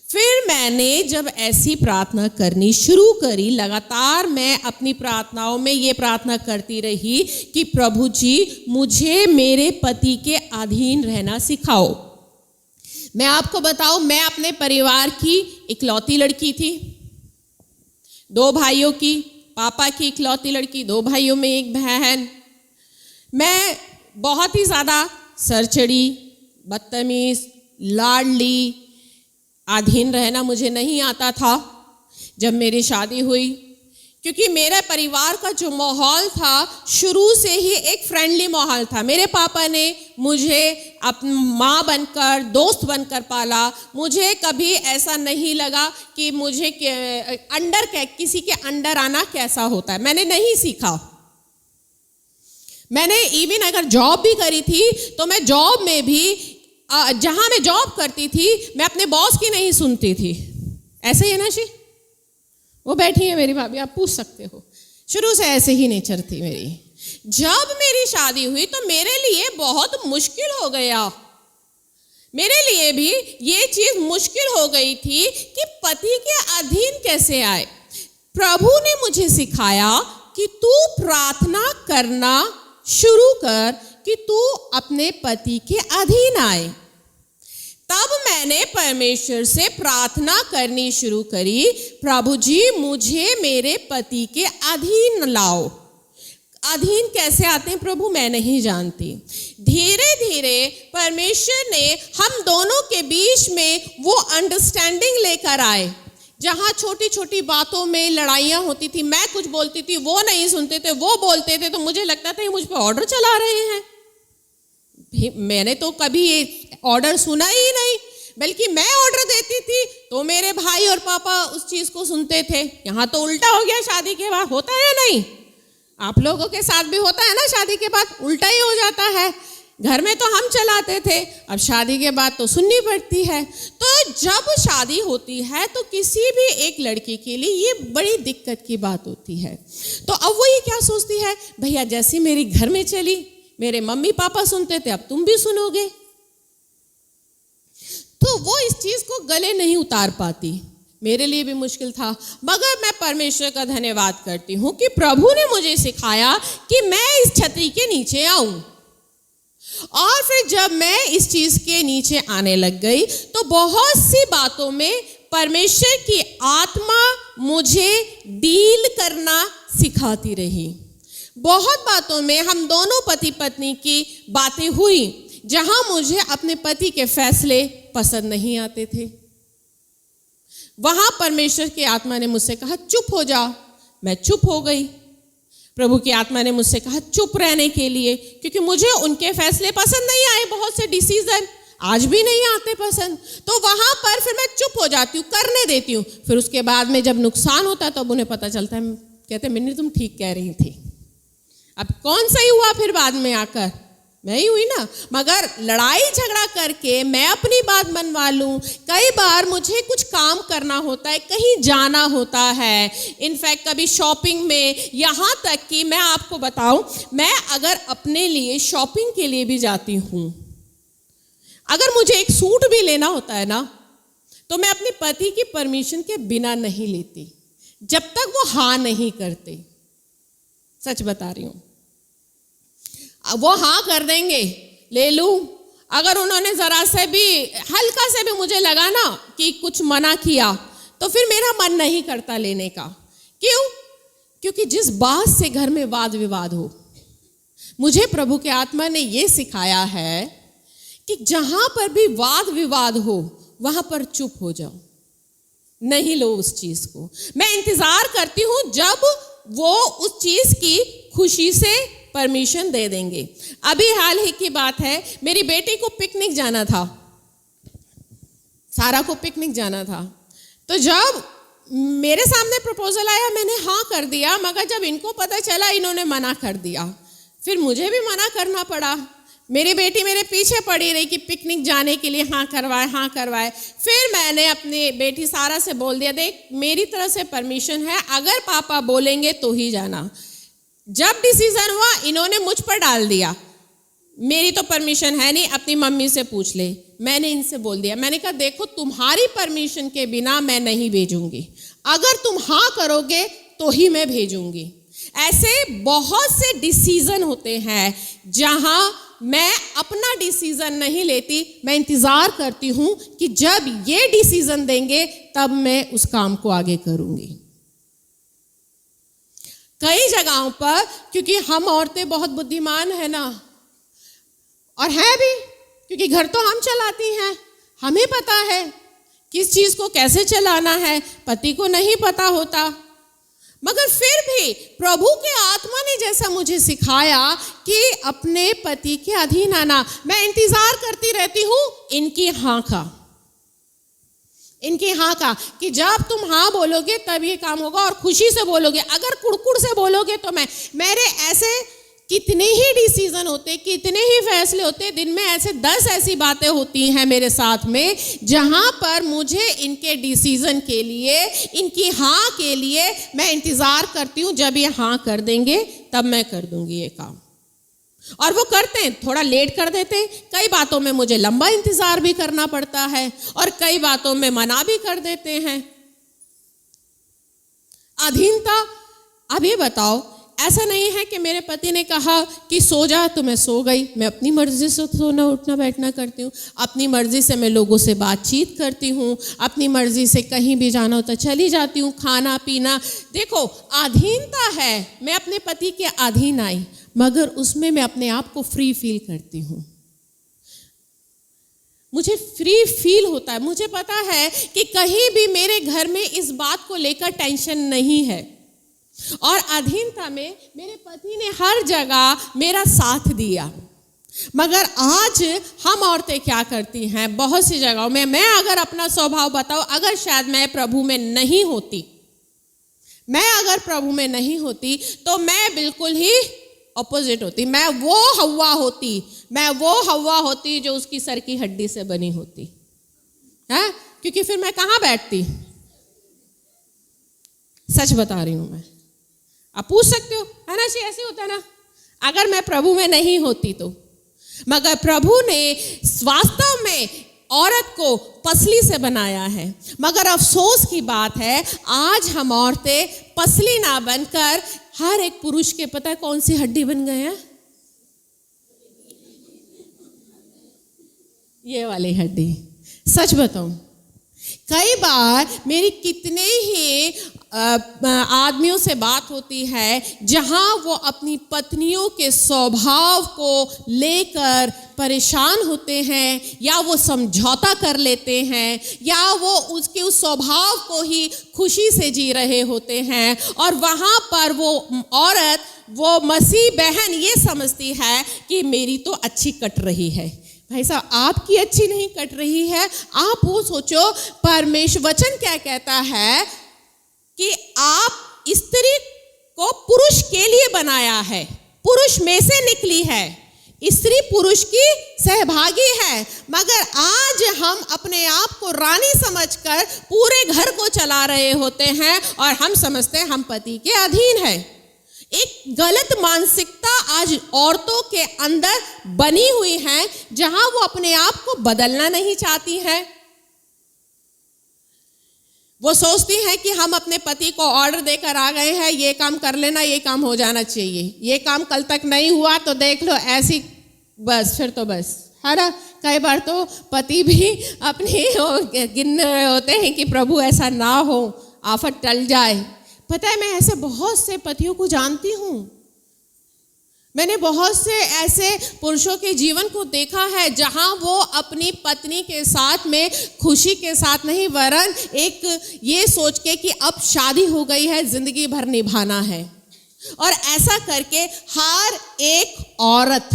फिर मैंने जब ऐसी प्रार्थना करनी शुरू करी, लगातार मैं अपनी प्रार्थनाओं में ये प्रार्थना करती रही कि प्रभु जी मुझे मेरे पति के अधीन रहना सिखाओ। मैं आपको बताऊं, मैं अपने परिवार की इकलौती लड़की थी, 2 भाइयों की, पापा की इकलौती लड़की, 2 भाइयों में एक बहन। मैं बहुत ही ज़्यादा सरचड़ी, बदतमीज, लाडली, अधीन रहना मुझे नहीं आता था जब मेरी शादी हुई, क्योंकि मेरे परिवार का जो माहौल था शुरू से ही एक फ्रेंडली माहौल था। मेरे पापा ने मुझे अपनी माँ बनकर, दोस्त बनकर पाला। मुझे कभी ऐसा नहीं लगा कि मुझे किसी के अंडर आना कैसा होता है, मैंने नहीं सीखा। मैंने इवन अगर जॉब भी करी थी तो मैं जॉब में भी जहां मैं जॉब करती थी मैं अपने बॉस की नहीं सुनती थी। ऐसे ही है ना जी, वो बैठी है मेरी भाभी, आप पूछ सकते हो। शुरू से ऐसे ही नेचर थी मेरी। जब मेरी शादी हुई तो मेरे लिए बहुत मुश्किल हो गया, मेरे लिए भी ये चीज मुश्किल हो गई थी कि पति के अधीन कैसे आए। प्रभु ने मुझे सिखाया कि तू प्रार्थना करना शुरू कर कि तू अपने पति के अधीन आए। तब मैंने परमेश्वर से प्रार्थना करनी शुरू करी, प्रभु जी मुझे मेरे पति के अधीन लाओ। अधीन कैसे आते हैं प्रभु, मैं नहीं जानती। धीरे धीरे परमेश्वर ने हम दोनों के बीच में वो अंडरस्टैंडिंग लेकर आए। जहाँ छोटी छोटी बातों में लड़ाइयाँ होती थी, मैं कुछ बोलती थी, वो नहीं सुनते थे, वो बोलते थे, तो मुझे लगता था ये मुझ पर ऑर्डर चला रहे हैं। मैंने तो कभी ये ऑर्डर सुना ही नहीं, बल्कि मैं ऑर्डर देती थी तो मेरे भाई और पापा उस चीज़ को सुनते थे। यहाँ तो उल्टा हो गया, शादी के बाद होता है नहीं, आप लोगों के साथ भी होता है ना, शादी के बाद उल्टा ही हो जाता है। घर में तो हम चलाते थे, अब शादी के बाद तो सुननी पड़ती है। तो जब शादी होती है तो किसी भी एक लड़की के लिए ये बड़ी दिक्कत की बात होती है। तो अब वो ये क्या सोचती है, भैया जैसे मेरी घर में चली, मेरे मम्मी पापा सुनते थे, अब तुम भी सुनोगे। तो वो इस चीज को गले नहीं उतार पाती। मेरे लिए भी मुश्किल था, मगर मैं परमेश्वर का धन्यवाद करती हूँ कि प्रभु ने मुझे सिखाया कि मैं इस छतरी के नीचे आऊं। और फिर जब मैं इस चीज के नीचे आने लग गई तो बहुत सी बातों में परमेश्वर की आत्मा मुझे डील करना सिखाती रही। बहुत बातों में हम दोनों पति पत्नी की बातें हुई जहां मुझे अपने पति के फैसले पसंद नहीं आते थे। वहां परमेश्वर की आत्मा ने मुझसे कहा चुप हो जा, मैं चुप हो गई। प्रभु की आत्मा ने मुझसे कहा चुप रहने के लिए, क्योंकि मुझे उनके फैसले पसंद नहीं आए, बहुत से डिसीजन आज भी नहीं आते पसंद। तो वहां पर फिर मैं चुप हो जाती हूँ, करने देती हूँ। फिर उसके बाद में जब नुकसान होता है तब तो उन्हें पता चलता है, कहते मिन्नी तुम ठीक कह रही थी। अब कौन सही हुआ फिर बाद में आकर, मैं ही हुई ना। मगर लड़ाई झगड़ा करके मैं अपनी बात मनवा लूं। कई बार मुझे कुछ काम करना होता है, कहीं जाना होता है, इनफैक्ट कभी शॉपिंग में, यहाँ तक कि मैं आपको बताऊं, मैं अगर अपने लिए शॉपिंग के लिए भी जाती हूँ, अगर मुझे एक सूट भी लेना होता है ना, तो मैं अपने पति की परमिशन के बिना नहीं लेती, जब तक वो हाँ नहीं करते। सच बता रही हूँ, वो हाँ कर देंगे, ले लूं। अगर उन्होंने जरा से भी, हल्का से भी मुझे लगा ना कि कुछ मना किया, तो फिर मेरा मन नहीं करता लेने का। क्यों? क्योंकि जिस बात से घर में वाद विवाद हो, मुझे प्रभु के आत्मा ने ये सिखाया है कि जहां पर भी वाद विवाद हो वहां पर चुप हो जाओ, नहीं लो उस चीज को। मैं इंतजार करती हूं जब वो उस चीज की खुशी से परमिशन दे देंगे। अभी हाल ही की बात है, मेरी बेटी को पिकनिक जाना था, सारा को पिकनिक जाना था। तो जब मेरे सामने प्रपोजल आया मैंने हाँ कर दिया, मगर जब इनको पता चला इन्होंने मना कर दिया, फिर मुझे भी मना करना पड़ा। मेरी बेटी मेरे पीछे पड़ी रही कि पिकनिक जाने के लिए हाँ करवाए, हाँ करवाए। फिर मैंने अपनी बेटी सारा से बोल दिया, देख मेरी तरफ से परमिशन है, अगर पापा बोलेंगे तो ही जाना। जब डिसीजन हुआ इन्होंने मुझ पर डाल दिया, मेरी तो परमिशन है नहीं, अपनी मम्मी से पूछ ले। मैंने इनसे बोल दिया, मैंने कहा देखो तुम्हारी परमिशन के बिना मैं नहीं भेजूंगी, अगर तुम हाँ करोगे तो ही मैं भेजूंगी। ऐसे बहुत से डिसीजन होते हैं जहां मैं अपना डिसीजन नहीं लेती, मैं इंतजार करती हूं कि जब ये डिसीजन देंगे तब मैं उस काम को आगे करूंगी। कई जगहों पर, क्योंकि हम औरतें बहुत बुद्धिमान है ना, और है भी, क्योंकि घर तो हम चलाती हैं, हमें पता है किस चीज को कैसे चलाना है, पति को नहीं पता होता। मगर फिर भी प्रभु के आत्मा ने जैसा मुझे सिखाया कि अपने पति के अधीन आना, मैं इंतजार करती रहती हूं इनकी हाँ का, इनकी हाँ का, कि जब तुम हाँ बोलोगे तब ये काम होगा, और खुशी से बोलोगे। अगर कुड़कुड़ से बोलोगे तो मेरे ऐसे कितने ही डिसीजन होते, कितने ही फैसले होते, दिन में ऐसे 10 ऐसी बातें होती हैं मेरे साथ में जहां पर मुझे इनके डिसीजन के लिए, इनकी हाँ के लिए मैं इंतजार करती हूँ, जब ये हाँ कर देंगे तब मैं कर दूंगी ये काम। और वो करते हैं, थोड़ा लेट कर देते हैं, कई बातों में मुझे लंबा इंतजार भी करना पड़ता है, और कई बातों में मना भी कर देते हैं। अधीनता, अब ये बताओ, ऐसा नहीं है कि मेरे पति ने कहा कि सो जा तो मैं सो गई, मैं अपनी मर्जी से सोना उठना बैठना करती हूँ, अपनी मर्जी से मैं लोगों से बातचीत करती हूँ, अपनी मर्जी से कहीं भी जाना होता चली जाती हूँ, खाना पीना। देखो, अधीनता है, मैं अपने पति के अधीन आई, मगर उसमें मैं अपने आप को फ्री फील करती हूँ, मुझे फ्री फील होता है। मुझे पता है कि कहीं भी मेरे घर में इस बात को लेकर टेंशन नहीं है, और अधीनता में मेरे पति ने हर जगह मेरा साथ दिया। मगर आज हम औरतें क्या करती हैं, बहुत सी जगहों में, मैं अगर अपना स्वभाव बताऊं, अगर शायद मैं प्रभु में नहीं होती, मैं अगर प्रभु में नहीं होती तो मैं बिल्कुल ही ऑपोजिट होती, मैं वो हवा होती जो उसकी सर की हड्डी से बनी होती है, क्योंकि फिर मैं कहाँ बैठती। सच बता रही हूं मैं, आप पूछ सकते हो, है ना, ऐसे होता है ना, अगर मैं प्रभु में नहीं होती तो। मगर प्रभु ने वास्तव में औरत को पसली से बनाया है, मगर अफसोस की बात है आज हम औरतें पसली ना बनकर हर एक पुरुष के, पता है कौन सी हड्डी बन गए हैं, ये वाली हड्डी। सच बताऊं, कई बार मेरी कितने ही आदमियों से बात होती है जहां वो अपनी पत्नियों के स्वभाव को लेकर परेशान होते हैं, या वो समझौता कर लेते हैं, या वो उसके उस स्वभाव को ही खुशी से जी रहे होते हैं, और वहां पर वो औरत, वो मसीह बहन ये समझती है कि मेरी तो अच्छी कट रही है। भाई साहब, आपकी अच्छी नहीं कट रही है। आप वो सोचो, परमेश्वर वचन क्या कहता है कि आप स्त्री को पुरुष के लिए बनाया है, पुरुष में से निकली है, स्त्री पुरुष की सहभागी है। मगर आज हम अपने आप को रानी समझकर पूरे घर को चला रहे होते हैं, और हम समझते हैं हम पति के अधीन है। एक गलत मानसिकता आज औरतों के अंदर बनी हुई है, जहां वो अपने आप को बदलना नहीं चाहती है। वो सोचती हैं कि हम अपने पति को ऑर्डर देकर आ गए हैं, ये काम कर लेना, ये काम हो जाना चाहिए, ये काम कल तक नहीं हुआ तो देख लो ऐसी, बस फिर तो बस, है ना। कई बार तो पति भी अपने गिन रहे होते हैं कि प्रभु ऐसा ना हो, आफत टल जाए। पता है, मैं ऐसे बहुत से पतियों को जानती हूँ, मैंने बहुत से ऐसे पुरुषों के जीवन को देखा है जहां वो अपनी पत्नी के साथ में खुशी के साथ नहीं, वरन एक ये सोच के कि अब शादी हो गई है, जिंदगी भर निभाना है, और ऐसा करके हर एक औरत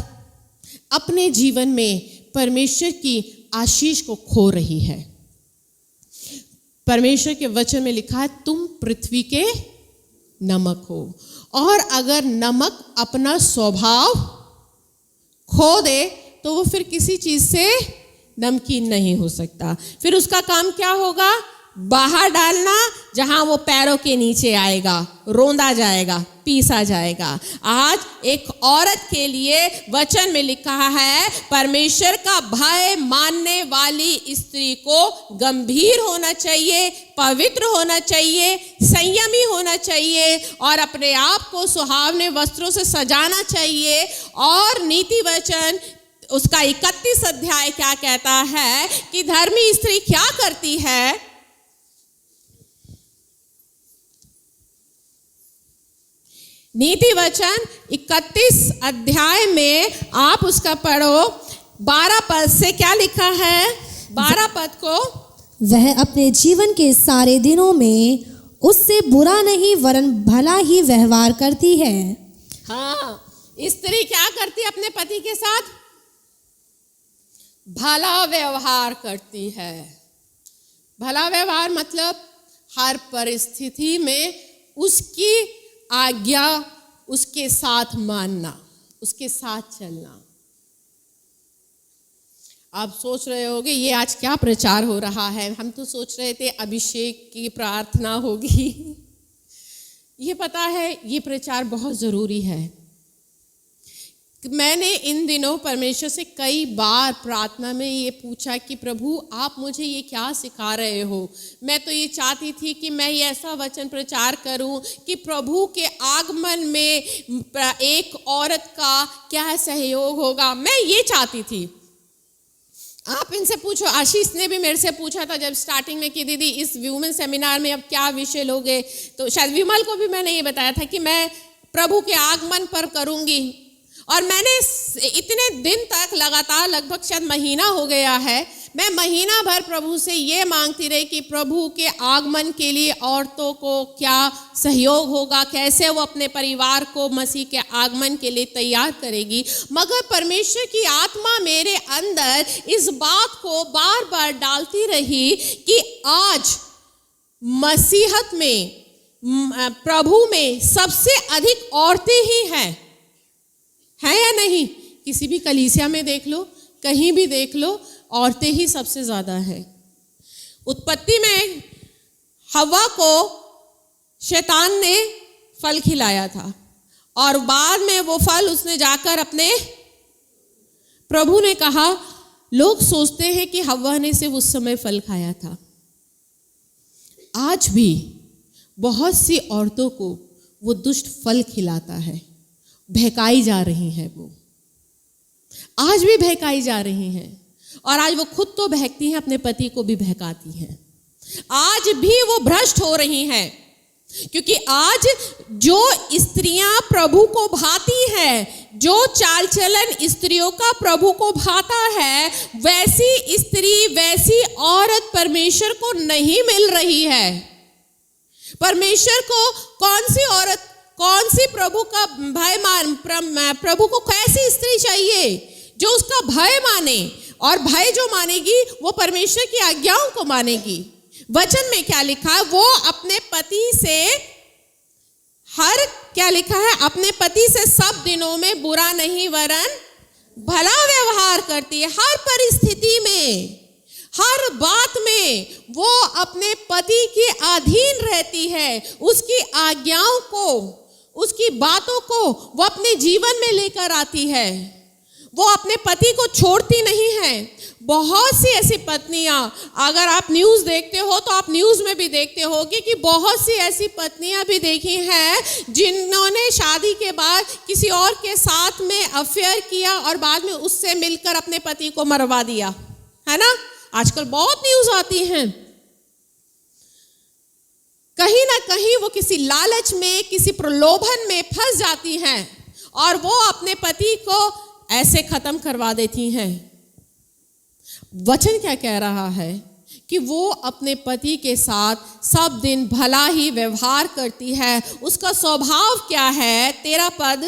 अपने जीवन में परमेश्वर की आशीष को खो रही है। परमेश्वर के वचन में लिखा है, तुम पृथ्वी के नमक हो, और अगर नमक अपना स्वभाव खो दे तो वो फिर किसी चीज से नमकीन नहीं हो सकता। फिर उसका काम क्या होगा? बाहर डालना जहां वो पैरों के नीचे आएगा, रोंदा जाएगा, पीसा जाएगा। आज एक औरत के लिए वचन में लिखा है, परमेश्वर का भय मानने वाली स्त्री को गंभीर होना चाहिए, पवित्र होना चाहिए, संयमी होना चाहिए और अपने आप को सुहावने वस्त्रों से सजाना चाहिए। और नीति वचन उसका 31 अध्याय क्या कहता है कि धर्मी स्त्री क्या करती है? नीति वचन 31 अध्याय में आप उसका पढ़ो, 12 पद से क्या लिखा है? 12 पद को, वह अपने जीवन के सारे दिनों में उससे बुरा नहीं वरन भला ही व्यवहार करती है। हाँ, स्त्री क्या करती है अपने पति के साथ? भला व्यवहार करती है। भला व्यवहार मतलब हर परिस्थिति में उसकी आज्ञा उसके साथ मानना, उसके साथ चलना। आप सोच रहे होंगे ये आज क्या प्रचार हो रहा है, हम तो सोच रहे थे अभिषेक की प्रार्थना होगी। ये पता है ये प्रचार बहुत ज़रूरी है। मैंने इन दिनों परमेश्वर से कई बार प्रार्थना में ये पूछा कि प्रभु आप मुझे ये क्या सिखा रहे हो। मैं तो ये चाहती थी कि मैं ये ऐसा वचन प्रचार करूं कि प्रभु के आगमन में एक औरत का क्या सहयोग होगा, मैं ये चाहती थी। आप इनसे पूछो, आशीष ने भी मेरे से पूछा था जब स्टार्टिंग में कि दीदी इस वुमेन सेमिनार में अब क्या विषय लोगे, तो शायद विमल को भी मैंने ये बताया था कि मैं प्रभु के आगमन पर करूंगी। और मैंने इतने दिन तक लगातार, लगभग शायद महीना हो गया है, मैं महीना भर प्रभु से ये मांगती रही कि प्रभु के आगमन के लिए औरतों को क्या सहयोग होगा, कैसे वो अपने परिवार को मसीह के आगमन के लिए तैयार करेगी। मगर परमेश्वर की आत्मा मेरे अंदर इस बात को बार बार डालती रही कि आज मसीहत में, प्रभु में सबसे अधिक औरतें ही हैं, है या नहीं? किसी भी कलीसिया में देख लो, कहीं भी देख लो, औरतें ही सबसे ज्यादा है। उत्पत्ति में हव्वा को शैतान ने फल खिलाया था और बाद में वो फल उसने जाकर अपने प्रभु ने कहा, लोग सोचते हैं कि हव्वा ने सिर्फ उस समय फल खाया था। आज भी बहुत सी औरतों को वो दुष्ट फल खिलाता है, बहकाई जा रही हैं, वो आज भी बहकाई जा रही हैं। और आज वो खुद तो बहकती हैं, अपने पति को भी बहकाती हैं। आज भी वो भ्रष्ट हो रही हैं, क्योंकि आज जो स्त्रियां प्रभु को भाती हैं, जो चाल चलन स्त्रियों का प्रभु को भाता है, वैसी स्त्री, वैसी औरत परमेश्वर को नहीं मिल रही है। परमेश्वर को कौन सी औरत, कौन सी प्रभु का भय प्रभु को कैसी स्त्री चाहिए जो उसका भय माने, और भय जो मानेगी वो परमेश्वर की आज्ञाओं को मानेगी। वचन में क्या लिखा है? वो अपने पति से क्या लिखा है? अपने पति से सब दिनों में बुरा नहीं वरन भला व्यवहार करती है। हर परिस्थिति में, हर बात में वो अपने पति के अधीन रहती है, उसकी आज्ञाओं को, उसकी बातों को वो अपने जीवन में लेकर आती है। वो अपने पति को छोड़ती नहीं है। बहुत सी ऐसी पत्नियां, अगर आप न्यूज़ देखते हो तो आप न्यूज़ में भी देखते होगे कि बहुत सी ऐसी पत्नियां भी देखी हैं जिन्होंने शादी के बाद किसी और के साथ में अफेयर किया और बाद में उससे मिलकर अपने पति को मरवा दिया, है ना? आजकल बहुत न्यूज़ आती हैं। कहीं ना कहीं वो किसी लालच में, किसी प्रलोभन में फंस जाती हैं और वो अपने पति को ऐसे खत्म करवा देती हैं। वचन क्या कह रहा है कि वो अपने पति के साथ सब दिन भला ही व्यवहार करती है। उसका स्वभाव क्या है? 13 पद,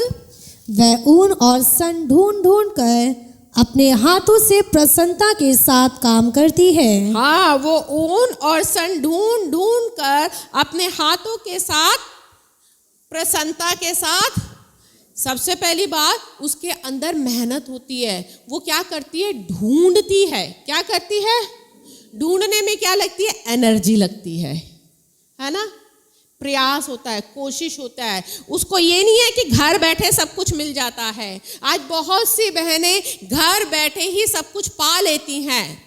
वह ऊन और सन ढूंढ ढूंढ कर अपने हाथों से प्रसन्नता के साथ काम करती है। हाँ, वो ऊन और सन ढूंढ ढूंढ कर अपने हाथों के साथ, प्रसन्नता के साथ, सबसे पहली बात उसके अंदर मेहनत होती है। वो क्या करती है? ढूंढती है। क्या करती है? ढूंढने में क्या लगती है? एनर्जी लगती है ना? प्रयास होता है, कोशिश होता है। उसको ये नहीं है कि घर बैठे सब कुछ मिल जाता है। आज बहुत सी बहनें घर बैठे ही सब कुछ पा लेती हैं,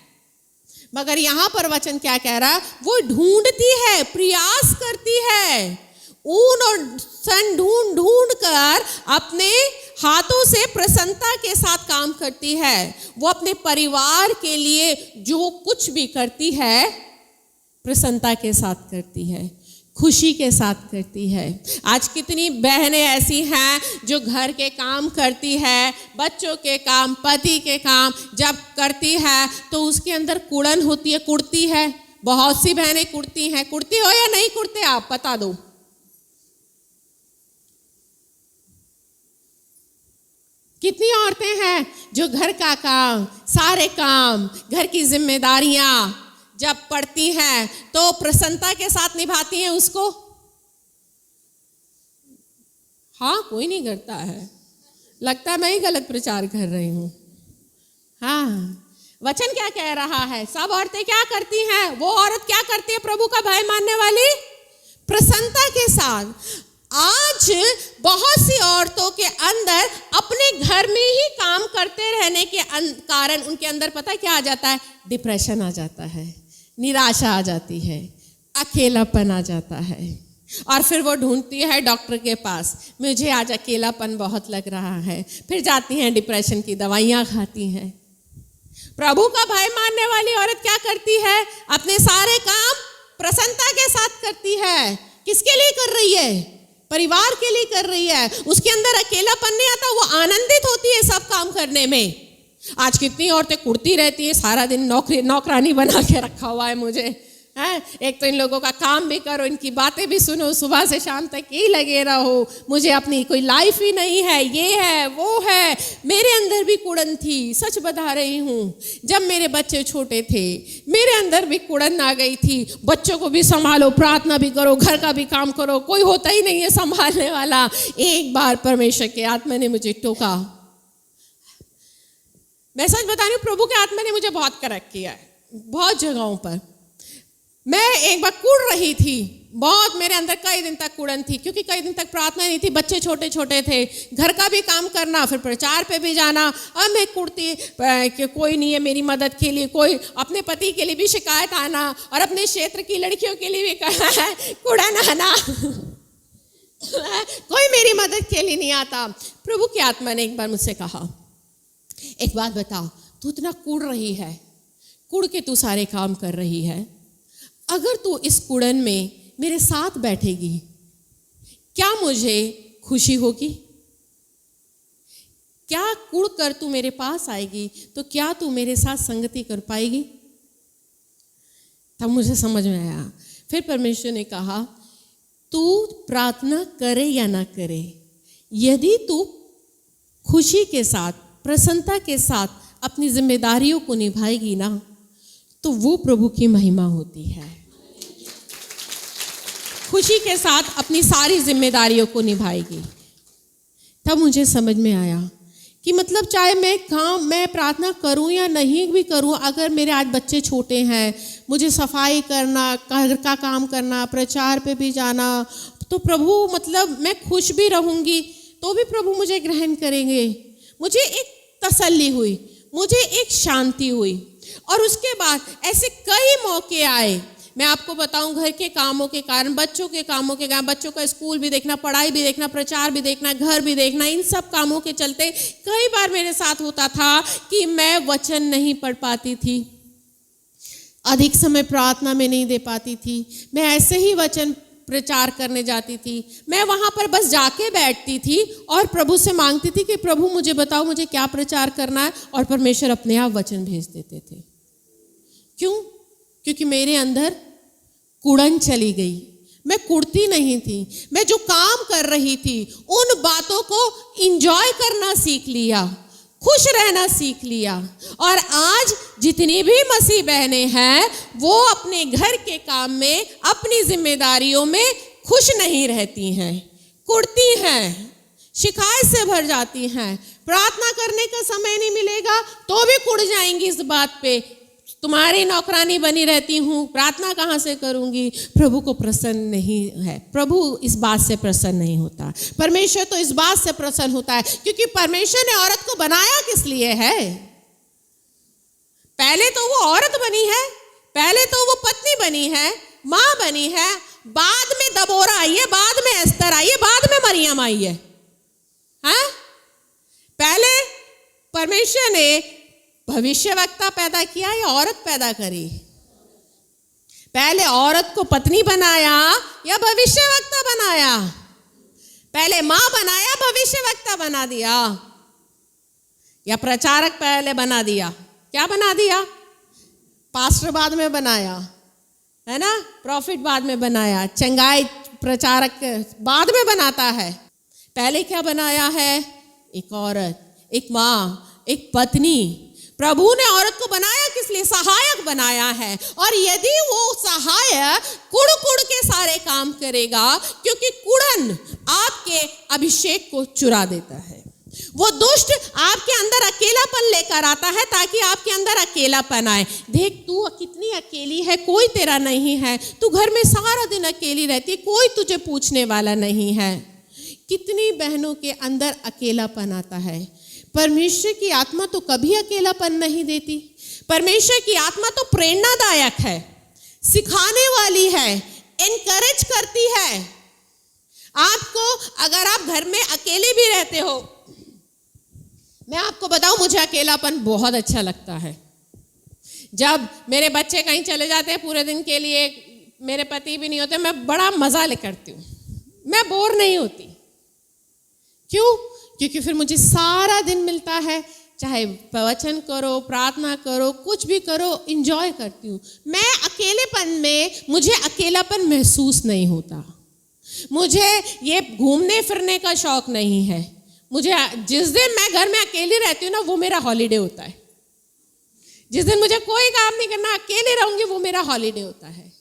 मगर यहां पर वचन क्या कह रहा है? वो ढूंढती है, प्रयास करती है, ऊन और सन ढूंढ ढूंढ कर अपने हाथों से प्रसन्नता के साथ काम करती है। वो अपने परिवार के लिए जो कुछ भी करती है प्रसन्नता के साथ करती है, खुशी के साथ करती है। आज कितनी बहनें ऐसी हैं जो घर के काम करती है, बच्चों के काम, पति के काम जब करती है तो उसके अंदर कुड़न होती है, कुड़ती है। बहुत सी बहनें कुड़ती हैं। कुड़ती हो या नहीं कुड़ते? आप बता दो। कितनी औरतें हैं जो घर का काम, सारे काम, घर की जिम्मेदारियां जब पड़ती हैं तो प्रसन्नता के साथ निभाती हैं उसको? हाँ, कोई नहीं करता है। लगता है मैं ही गलत प्रचार कर रही हूं। हाँ, वचन क्या कह रहा है? सब औरतें क्या करती हैं? वो औरत क्या करती है प्रभु का भय मानने वाली? प्रसन्नता के साथ। आज बहुत सी औरतों के अंदर अपने घर में ही काम करते रहने के कारण उनके अंदर पता क्या आ जाता है? डिप्रेशन आ जाता है, निराशा आ जाती है, अकेलापन आ जाता है। और फिर वो ढूंढती है डॉक्टर के पास, मुझे आज अकेलापन बहुत लग रहा है। फिर जाती हैं डिप्रेशन की दवाइयाँ खाती हैं। प्रभु का भय मानने वाली औरत क्या करती है? अपने सारे काम प्रसन्नता के साथ करती है। किसके लिए कर रही है? परिवार के लिए कर रही है। उसके अंदर अकेलापन नहीं आता, वो आनंदित होती है सब काम करने में। आज कितनी औरतें कुड़ती रहती है, सारा दिन नौकरानी बना के रखा हुआ है मुझे, है? एक तो इन लोगों का काम भी करो, इनकी बातें भी सुनो, सुबह से शाम तक ही लगे रहो, मुझे अपनी कोई लाइफ ही नहीं है, ये है वो है। मेरे अंदर भी कुड़न थी, सच बता रही हूँ। जब मेरे बच्चे छोटे थे मेरे अंदर भी कुड़न आ गई थी। बच्चों को भी संभालो, प्रार्थना भी करो, घर का भी काम करो, कोई होता ही नहीं है संभालने वाला। एक बार परमेश्वर के आत्मा ने मुझे टोका। मैं सच बता रही हूँ, प्रभु के आत्मा ने मुझे बहुत करेक्ट किया है बहुत जगहों पर। मैं एक बार कुड़ रही थी बहुत, मेरे अंदर कई दिन तक कुड़न थी, क्योंकि कई दिन तक प्रार्थना नहीं थी, बच्चे छोटे छोटे थे, घर का भी काम करना, फिर प्रचार पे भी जाना। अब मैं कुड़ती कि कोई नहीं है मेरी मदद के लिए, कोई अपने पति के लिए भी शिकायत आना, और अपने क्षेत्र की लड़कियों के लिए भी कहा है कुड़न आना कोई मेरी मदद के लिए नहीं आता। प्रभु की आत्मा ने एक बार मुझसे कहा, एक बात बता, तू इतना कुड़ रही है, कुड़ के तू सारे काम कर रही है, अगर तू इस कुड़न में मेरे साथ बैठेगी, क्या मुझे खुशी होगी? क्या कुड़ कर तू मेरे पास आएगी तो क्या तू मेरे साथ संगति कर पाएगी? तब मुझे समझ में आया। फिर परमेश्वर ने कहा, तू प्रार्थना करे या ना करे, यदि तू खुशी के साथ, प्रसन्नता के साथ अपनी जिम्मेदारियों को निभाएगी ना, तो वो प्रभु की महिमा होती है। खुशी के साथ अपनी सारी जिम्मेदारियों को निभाएगी। तब मुझे समझ में आया कि मतलब चाहे मैं प्रार्थना करूं या नहीं भी करूं, अगर मेरे आज बच्चे छोटे हैं, मुझे सफाई करना, घर का काम करना, प्रचार पे भी जाना, तो प्रभु मतलब मैं खुश भी रहूंगी तो भी प्रभु मुझे ग्रहण करेंगे। मुझे एक तसल्ली हुई, मुझे एक शांति हुई। और उसके बाद ऐसे कई मौके आए, मैं आपको बताऊं, घर के कामों के कारण, बच्चों के कामों के कारण, बच्चों का स्कूल भी देखना, पढ़ाई भी देखना, प्रचार भी देखना, घर भी देखना, इन सब कामों के चलते कई बार मेरे साथ होता था कि मैं वचन नहीं पढ़ पाती थी, अधिक समय प्रार्थना में नहीं दे पाती थी। मैं ऐसे ही वचन प्रचार करने जाती थी, मैं वहां पर बस जाके बैठती थी और प्रभु से मांगती थी कि प्रभु मुझे बताओ मुझे क्या प्रचार करना है, और परमेश्वर अपने आप वचन भेज देते थे। क्यों? क्योंकि मेरे अंदर कुड़न चली गई, मैं कुड़ती नहीं थी। मैं जो काम कर रही थी उन बातों को एंजॉय करना सीख लिया, खुश रहना सीख लिया। और आज जितनी भी मसीह बहनें हैं वो अपने घर के काम में, अपनी जिम्मेदारियों में खुश नहीं रहती हैं, कुड़ती हैं, शिकायत से भर जाती हैं। प्रार्थना करने का समय नहीं मिलेगा तो भी कुड़ जाएंगी इस बात पे, तुम्हारी नौकरानी बनी रहती हूँ, प्रार्थना कहाँ से करूँगी। प्रभु को प्रसन्न नहीं है, प्रभु इस बात से प्रसन्न नहीं होता। परमेश्वर तो इस बात से प्रसन्न होता है क्योंकि परमेश्वर ने औरत को बनाया किस लिए है। पहले तो वो औरत बनी है, पहले तो वो पत्नी बनी है, माँ बनी है, बाद में दबोरा आई है, बाद में एस्तर आई है, बाद में मरियम आई है। हाँ, पहले परमेश्वर ने भविष्यवक्ता पैदा किया या औरत पैदा करी? पहले औरत को पत्नी बनाया या भविष्यवक्ता बनाया? पहले माँ बनाया, भविष्यवक्ता बना दिया, या प्रचारक पहले बना दिया? क्या बना दिया? पास्टर बाद में बनाया, है ना, प्रॉफिट बाद में बनाया, चंगाई प्रचारक बाद में बनाता है। पहले क्या बनाया है? एक औरत, एक माँ, एक पत्नी। प्रभु ने औरत को बनाया किस लिए? सहायक बनाया है। और यदि वो सहायक कुड़ कुड़ के सारे काम करेगा, क्योंकि कुड़न आपके अभिषेक को चुरा देता है। वो दुष्ट आपके अंदर अकेलापन लेकर आता है ताकि आपके अंदर अकेलापन आए। देख, तू कितनी अकेली है, कोई तेरा नहीं है, तू घर में सारा दिन अकेली रहती है, कोई तुझे पूछने वाला नहीं है। कितनी बहनों के अंदर अकेलापन आता है। परमेश्वर की आत्मा तो कभी अकेलापन नहीं देती। परमेश्वर की आत्मा तो प्रेरणादायक है, सिखाने वाली है, एनकरेज करती है आपको। अगर आप घर में अकेले भी रहते हो, मैं आपको बताऊं, मुझे अकेलापन बहुत अच्छा लगता है। जब मेरे बच्चे कहीं चले जाते हैं पूरे दिन के लिए, मेरे पति भी नहीं होते, मैं बड़ा मजा ले करती हूँ, मैं बोर नहीं होती। क्यों? क्योंकि फिर मुझे सारा दिन मिलता है, चाहे प्रवचन करो, प्रार्थना करो, कुछ भी करो, इंजॉय करती हूँ। मैं अकेलेपन में, मुझे अकेलापन महसूस नहीं होता। मुझे ये घूमने फिरने का शौक नहीं है। मुझे जिस दिन मैं घर में अकेली रहती हूँ ना, वो मेरा हॉलीडे होता है। जिस दिन मुझे कोई काम नहीं करना, अकेले रहूंगी, वो मेरा हॉलीडे होता है।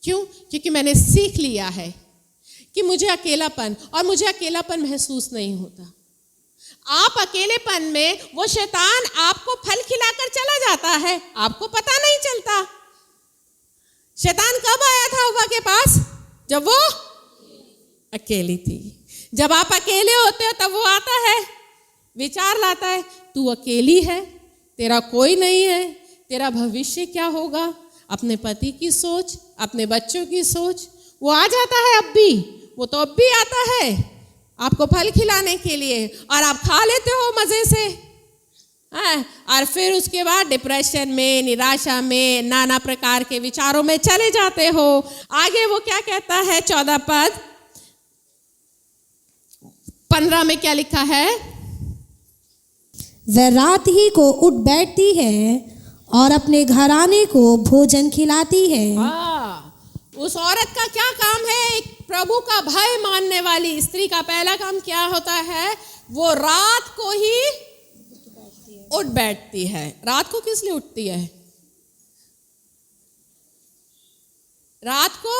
क्यों? क्योंकि मैंने सीख लिया है कि मुझे अकेलापन महसूस नहीं होता। आप अकेलेपन में, वो शैतान आपको फल खिलाकर चला जाता है, आपको पता नहीं चलता। शैतान कब आया था हव्वा के पास? जब वो अकेली थी। जब आप अकेले होते हो तब वो आता है, विचार लाता है, तू अकेली है, तेरा कोई नहीं है, तेरा भविष्य क्या होगा, अपने पति की सोच, अपने बच्चों की सोच। वो आ जाता है अब भी, वो तो अब भी आता है आपको फल खिलाने के लिए, और आप खा लेते हो मजे से। और फिर उसके बाद डिप्रेशन में, निराशा में, नाना प्रकार के विचारों में चले जाते हो। आगे वो क्या कहता है? 14 पद 15 में क्या लिखा है? वह रात ही को उठ बैठती है और अपने घराने को भोजन खिलाती है। उस औरत का क्या काम है? प्रभु का भय मानने वाली स्त्री का पहला काम क्या होता है? वो रात को ही उठ बैठती है। रात को किस लिए उठती है? रात को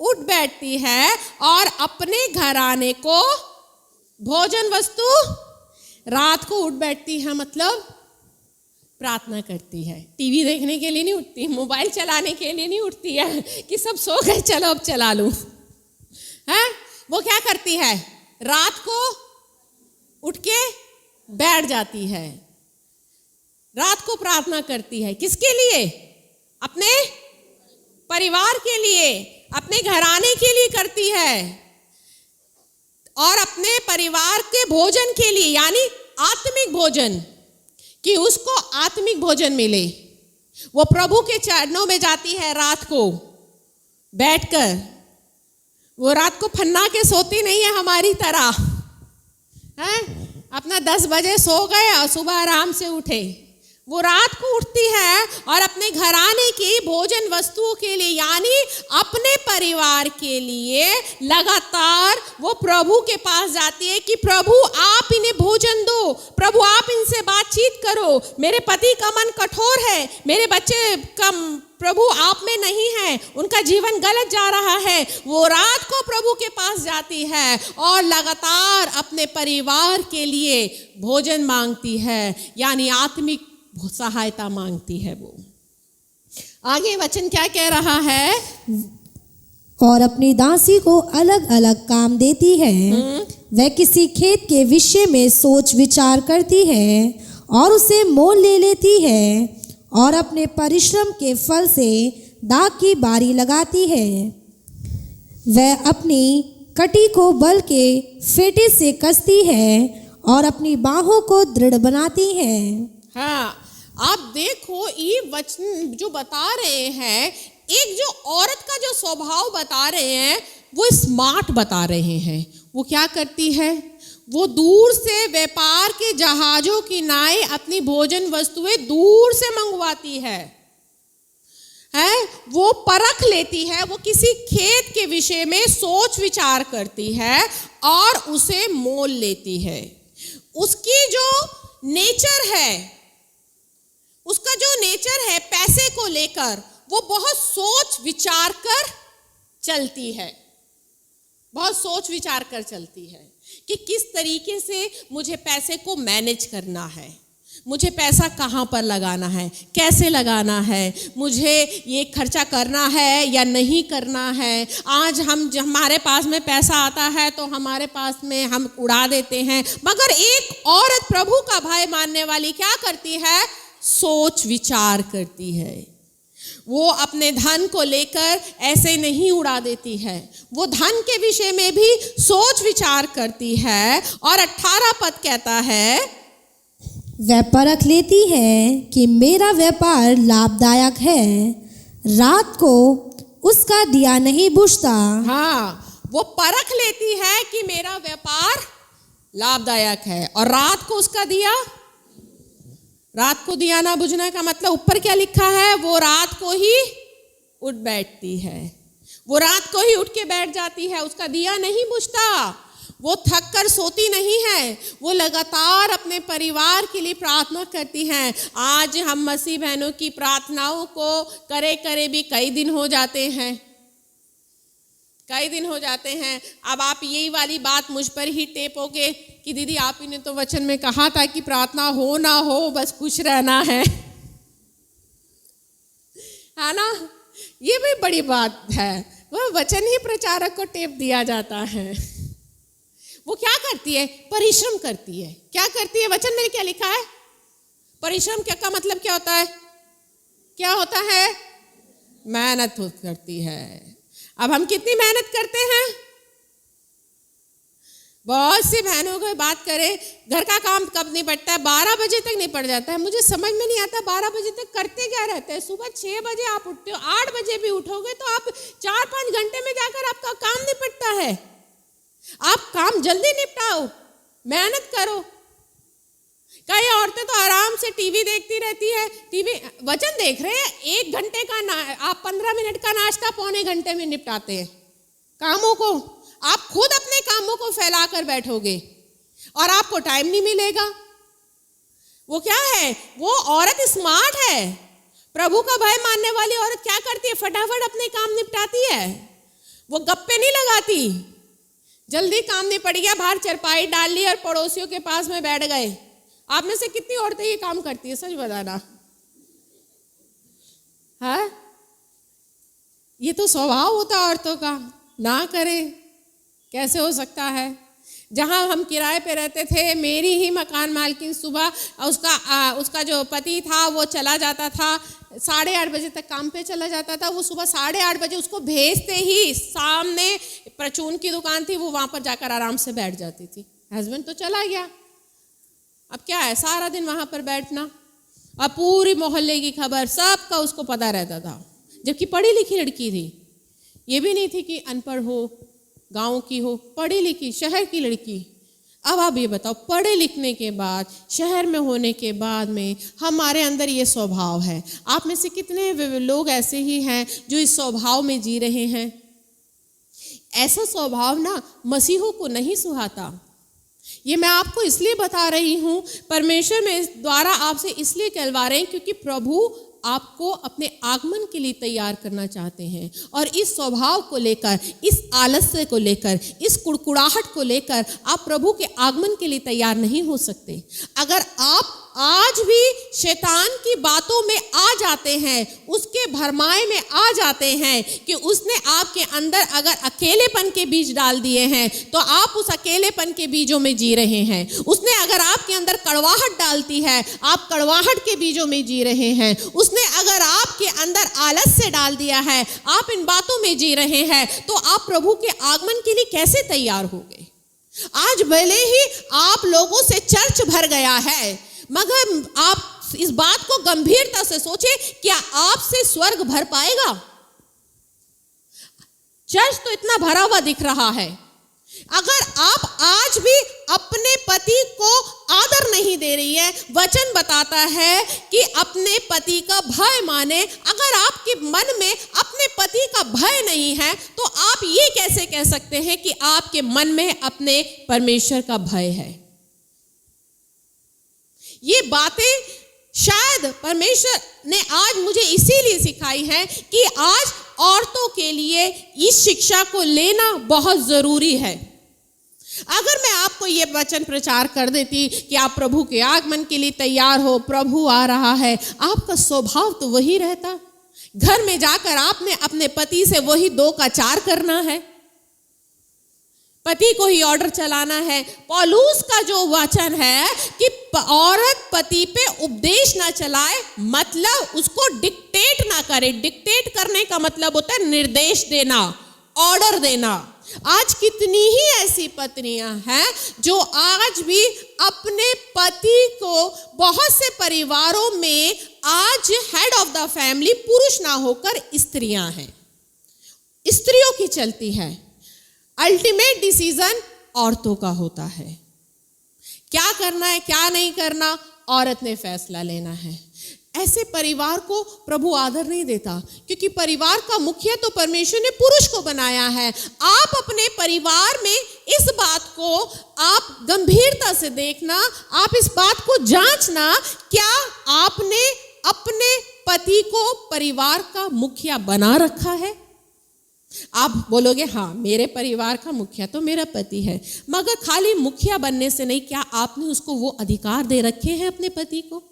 उठ बैठती है और अपने घराने को भोजन वस्तु, रात को उठ बैठती है मतलब प्रार्थना करती है। टीवी देखने के लिए नहीं उठती, मोबाइल चलाने के लिए नहीं उठती है कि सब सो गए चलो अब चला लूं। है वो क्या करती है? रात को उठ के बैठ जाती है, रात को प्रार्थना करती है। किसके लिए? अपने परिवार के लिए, अपने घराने के लिए करती है, और अपने परिवार के भोजन के लिए, यानी आत्मिक भोजन, कि उसको आत्मिक भोजन मिले। वो प्रभु के चरणों में जाती है रात को बैठकर। वो रात को फन्ना के सोती नहीं है हमारी तरह, है अपना 10 बजे सो गए और सुबह आराम से उठे। वो रात को उठती है और अपने घराने की भोजन वस्तुओं के लिए, यानी अपने परिवार के लिए लगातार वो प्रभु के पास जाती है कि प्रभु आप इन्हें भोजन दो, प्रभु आप इनसे बातचीत करो, मेरे पति का मन कठोर है, मेरे बच्चे का प्रभु आप में नहीं है, उनका जीवन गलत जा रहा है। वो रात को प्रभु के पास जाती है और लगातार अपने परिवार के लिए भोजन मांगती है, यानी आत्मिक सहायता मांगती है वो। आगे वचन क्या कह रहा है? और अपनी दासी को अलग अलग काम देती है। वह किसी खेत के विषय में सोच विचार करती है और उसे मोल ले लेती है और अपने परिश्रम के फल से दाख की बारी लगाती है। वह अपनी कटी को बल के फेटे से कसती है और अपनी बाहों को दृढ़ बनाती है। हाँ, आप देखो ये वचन जो बता रहे हैं, एक जो औरत का जो स्वभाव बता रहे हैं वो स्मार्ट बता रहे हैं। वो क्या करती है? वो दूर से व्यापार के जहाजों की नाएं अपनी भोजन वस्तुएं दूर से मंगवाती है। वो परख लेती है, वो किसी खेत के विषय में सोच विचार करती है और उसे मोल लेती है। उसकी जो नेचर है, उसका जो नेचर है पैसे को लेकर, वो बहुत सोच विचार कर चलती है, बहुत सोच विचार कर चलती है कि किस तरीके से मुझे पैसे को मैनेज करना है, मुझे पैसा कहाँ पर लगाना है, कैसे लगाना है, मुझे ये खर्चा करना है या नहीं करना है। आज हमारे पास में पैसा आता है तो हमारे पास में हम उड़ा देते हैं, मगर एक औरत प्रभु का भय मानने वाली क्या करती है? सोच विचार करती है। वो अपने धन को लेकर ऐसे नहीं उड़ा देती है, वो धन के विषय में भी सोच विचार करती है। और 18 पद कहता है, वह परख लेती है कि मेरा व्यापार लाभदायक है, रात को उसका दिया नहीं बुझता। हाँ, वो परख लेती है कि मेरा व्यापार लाभदायक है और रात को उसका दिया, रात को दिया ना बुझना का मतलब ऊपर क्या लिखा है? वो रात को ही उठ बैठती है, वो रात को ही उठ के बैठ जाती है, उसका दिया नहीं बुझता, वो थक कर सोती नहीं है, वो लगातार अपने परिवार के लिए प्रार्थना करती हैं। आज हम मसीह बहनों की प्रार्थनाओं को करे करे भी कई दिन हो जाते हैं, कई दिन हो जाते हैं। अब आप यही वाली बात मुझ पर ही टेपोगे कि दीदी आप ही ने तो वचन में कहा था कि प्रार्थना हो ना हो बस खुश रहना है ना? ये भी बड़ी बात है। वह वचन ही प्रचारक को टेप दिया जाता है। वो क्या करती है? परिश्रम करती है। क्या करती है? वचन में क्या लिखा है? परिश्रम क्या का मतलब क्या होता है? क्या होता है? मेहनत करती है। अब हम कितनी मेहनत करते हैं? बहुत सी बहनों को बात करें, घर का काम कब निपटता है? 12 बजे तक निपट जाता है। मुझे समझ में नहीं आता 12 बजे तक करते क्या रहते हैं। सुबह 6 बजे आप उठते हो, 8 बजे भी उठोगे तो आप 4-5 घंटे में जाकर आपका काम निपटता है। आप काम जल्दी निपटाओ, मेहनत करो। कई औरतें तो आराम से टीवी देखती रहती है, टीवी वचन देख रहे हैं, 1 घंटे का आप 15 मिनट का नाश्ता पौने घंटे में निपटाते हैं कामों को। आप खुद अपने कामों को फैला कर बैठोगे और आपको टाइम नहीं मिलेगा। वो क्या है? वो औरत स्मार्ट है। प्रभु का भय मानने वाली औरत क्या करती है? फटाफट अपने काम निपटाती है। वो गप्पे नहीं लगाती, जल्दी काम निपट गया, बाहर चरपाई डाल ली और पड़ोसियों के पास में बैठ गए। आप में से कितनी औरतें ये काम करती है? सच बताना। हाँ, ये तो स्वभाव होता है औरतों का, ना करें कैसे हो सकता है? जहाँ हम किराए पे रहते थे, मेरी ही मकान मालकिन सुबह उसका जो पति था वो चला जाता था, 8:30 बजे तक काम पे चला जाता था। वो सुबह 8:30 बजे उसको भेजते ही सामने परचून की दुकान थी, वो वहाँ पर जाकर आराम से बैठ जाती थी। हस्बैंड तो चला गया, अब क्या है सारा दिन वहाँ पर बैठना। अब पूरी मोहल्ले की खबर सबका उसको पता रहता था, जबकि पढ़ी लिखी लड़की थी। ये भी नहीं थी कि अनपढ़ हो, गांव की हो, पढ़ी लिखी शहर की लड़की। अब आप ये बताओ, पढ़े लिखने के बाद, शहर में होने के बाद में हमारे अंदर ये स्वभाव है। आप में से कितने लोग ऐसे ही हैं जो इस स्वभाव में जी रहे हैं? ऐसा स्वभाव ना मसीहों को नहीं सुहाता। ये मैं आपको इसलिए बता रही हूँ, परमेश्वर में द्वारा आपसे इसलिए कहलवा रहे हैं क्योंकि प्रभु आपको अपने आगमन के लिए तैयार करना चाहते हैं। और इस स्वभाव को लेकर, इस आलस्य को लेकर, इस कुड़कुड़ाहट को लेकर आप प्रभु के आगमन के लिए तैयार नहीं हो सकते। अगर आप आज भी शैतान की बातों में आ जाते हैं, उसके भरमाए में आ जाते हैं कि उसने आपके अंदर अगर अकेलेपन के बीज डाल दिए हैं तो आप उस अकेलेपन के बीजों में जी रहे हैं। उसने अगर आपके अंदर कड़वाहट डालती है, आप कड़वाहट के बीजों में जी रहे हैं। उसने अगर आपके अंदर आलस्य डाल दिया है, आप इन बातों में जी रहे हैं, तो आप प्रभु के आगमन के लिए कैसे तैयार होंगे? आज भले ही आप लोगों से चर्च भर गया है, मगर आप इस बात को गंभीरता से सोचें, क्या आपसे स्वर्ग भर पाएगा? चर्च तो इतना भरा हुआ दिख रहा है। अगर आप आज भी अपने पति को आदर नहीं दे रही है, वचन बताता है कि अपने पति का भय माने। अगर आपके मन में अपने पति का भय नहीं है, तो आप ये कैसे कह सकते हैं कि आपके मन में अपने परमेश्वर का भय है? ये बातें शायद परमेश्वर ने आज मुझे इसीलिए सिखाई है कि आज औरतों के लिए इस शिक्षा को लेना बहुत जरूरी है। अगर मैं आपको ये वचन प्रचार कर देती कि आप प्रभु के आगमन के लिए तैयार हो, प्रभु आ रहा है, आपका स्वभाव तो वही रहता। घर में जाकर आपने अपने पति से वही 2 का 4 करना है, पति को ही ऑर्डर चलाना है। पौलुस का जो वचन है कि औरत पति पे उपदेश ना चलाए, मतलब उसको डिक्टेट ना करे। डिक्टेट करने का मतलब होता है निर्देश देना, ऑर्डर देना। आज कितनी ही ऐसी पत्नियां हैं जो आज भी अपने पति को, बहुत से परिवारों में आज हेड ऑफ द फैमिली पुरुष ना होकर स्त्रियां हैं, स्त्रियों की चलती है। अल्टीमेट डिसीजन औरतों का होता है। क्या करना है, क्या नहीं करना, औरत ने फैसला लेना है। ऐसे परिवार को प्रभु आदर नहीं देता, क्योंकि परिवार का मुखिया तो परमेश्वर ने पुरुष को बनाया है। आप अपने परिवार में इस बात को आप गंभीरता से देखना, आप इस बात को जांचना, क्या आपने अपने पति को परिवार का मुखिया बना रखा है? आप बोलोगे हाँ, मेरे परिवार का मुखिया तो मेरा पति है, मगर खाली मुखिया बनने से नहीं, क्या आपने उसको वो अधिकार दे रखे हैं अपने पति को?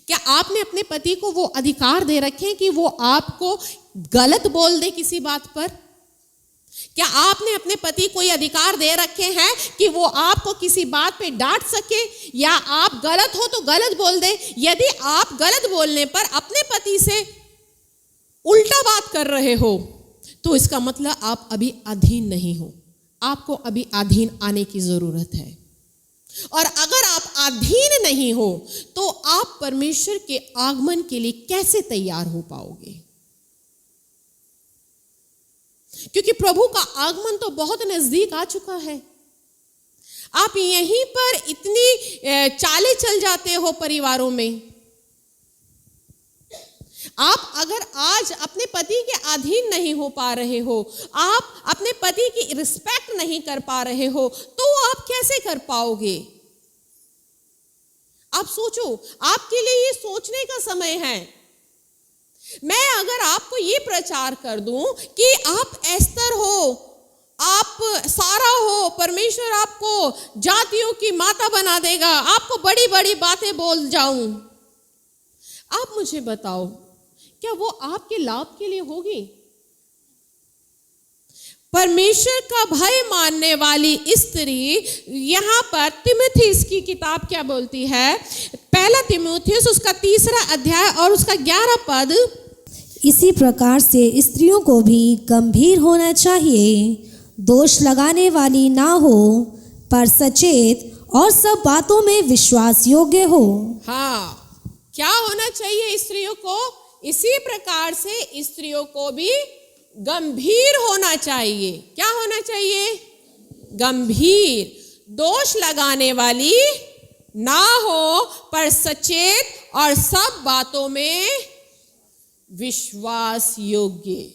क्या आपने अपने पति को वो अधिकार दे रखे हैं कि वो आपको गलत बोल दे किसी बात पर? क्या आपने अपने पति को ये अधिकार दे रखे हैं कि वो आपको किसी बात पे डांट सके, या आप गलत हो तो गलत बोल दे? यदि आप गलत बोलने पर अपने पति से उल्टा बात कर रहे हो, तो इसका मतलब आप अभी अधीन नहीं हो। आपको अभी अधीन आने की जरूरत है। और अगर आप अधीन नहीं हो तो आप परमेश्वर के आगमन के लिए कैसे तैयार हो पाओगे? क्योंकि प्रभु का आगमन तो बहुत नजदीक आ चुका है। आप यहीं पर इतनी चालें चल जाते हो परिवारों में। आप अगर आज अपने पति के अधीन नहीं हो पा रहे हो, आप अपने पति की रिस्पेक्ट नहीं कर पा रहे हो, तो आप कैसे कर पाओगे? आप सोचो, आपके लिए ये सोचने का समय है। मैं अगर आपको ये प्रचार कर दूं कि आप एस्तर हो, आप सारा हो, परमेश्वर आपको जातियों की माता बना देगा, आपको बड़ी बड़ी बातें बोल जाऊं, आप मुझे बताओ, क्या वो आपके लाभ के लिए होगी? परमेश्वर का भय मानने वाली स्त्री, यहाँ पर तिमुथियुस की किताब क्या बोलती है? पहला तिमुथियुस उसका 3 अध्याय और उसका 11 पद, इसी प्रकार से स्त्रियों को भी गंभीर होना चाहिए, दोष लगाने वाली ना हो, पर सचेत और सब बातों में विश्वास योग्य हो। हाँ, क्या होना चाहिए स्त्रियों को? इसी प्रकार से स्त्रियों को भी गंभीर होना चाहिए। क्या होना चाहिए? गंभीर, दोष लगाने वाली ना हो, पर सचेत और सब बातों में विश्वास योग्य।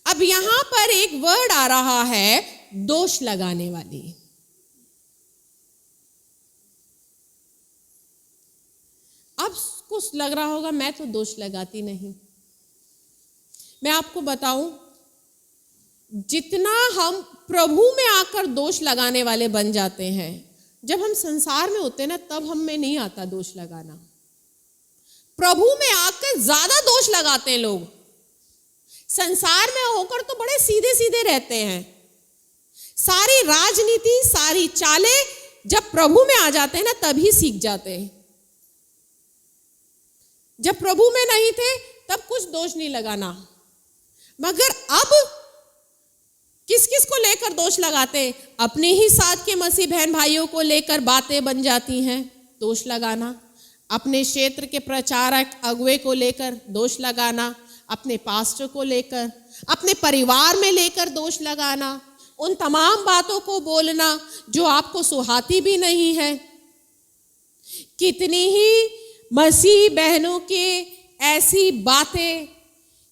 अब यहां पर एक वर्ड आ रहा है, दोष लगाने वाली। अब आपको लग रहा होगा मैं तो दोष लगाती नहीं। मैं आपको बताऊं, जितना हम प्रभु में आकर दोष लगाने वाले बन जाते हैं, जब हम संसार में होते हैं ना, तब हम में नहीं आता दोष लगाना। प्रभु में आकर ज्यादा दोष लगाते हैं लोग। संसार में होकर तो बड़े सीधे सीधे रहते हैं। सारी राजनीति, सारी चालें जब प्रभु में आ जाते हैं ना, तभी सीख जाते हैं। जब प्रभु में नहीं थे तब कुछ दोष नहीं लगाना, मगर अब किस किस को लेकर दोष लगाते? अपने ही साथ के मसीह बहन भाइयों को लेकर बातें बन जाती हैं दोष लगाना। अपने क्षेत्र के प्रचारक अगुवे को लेकर दोष लगाना, अपने पास्टर को लेकर, अपने परिवार में लेकर दोष लगाना, उन तमाम बातों को बोलना जो आपको सुहाती भी नहीं है। कितनी ही मसीह बहनों के ऐसी बातें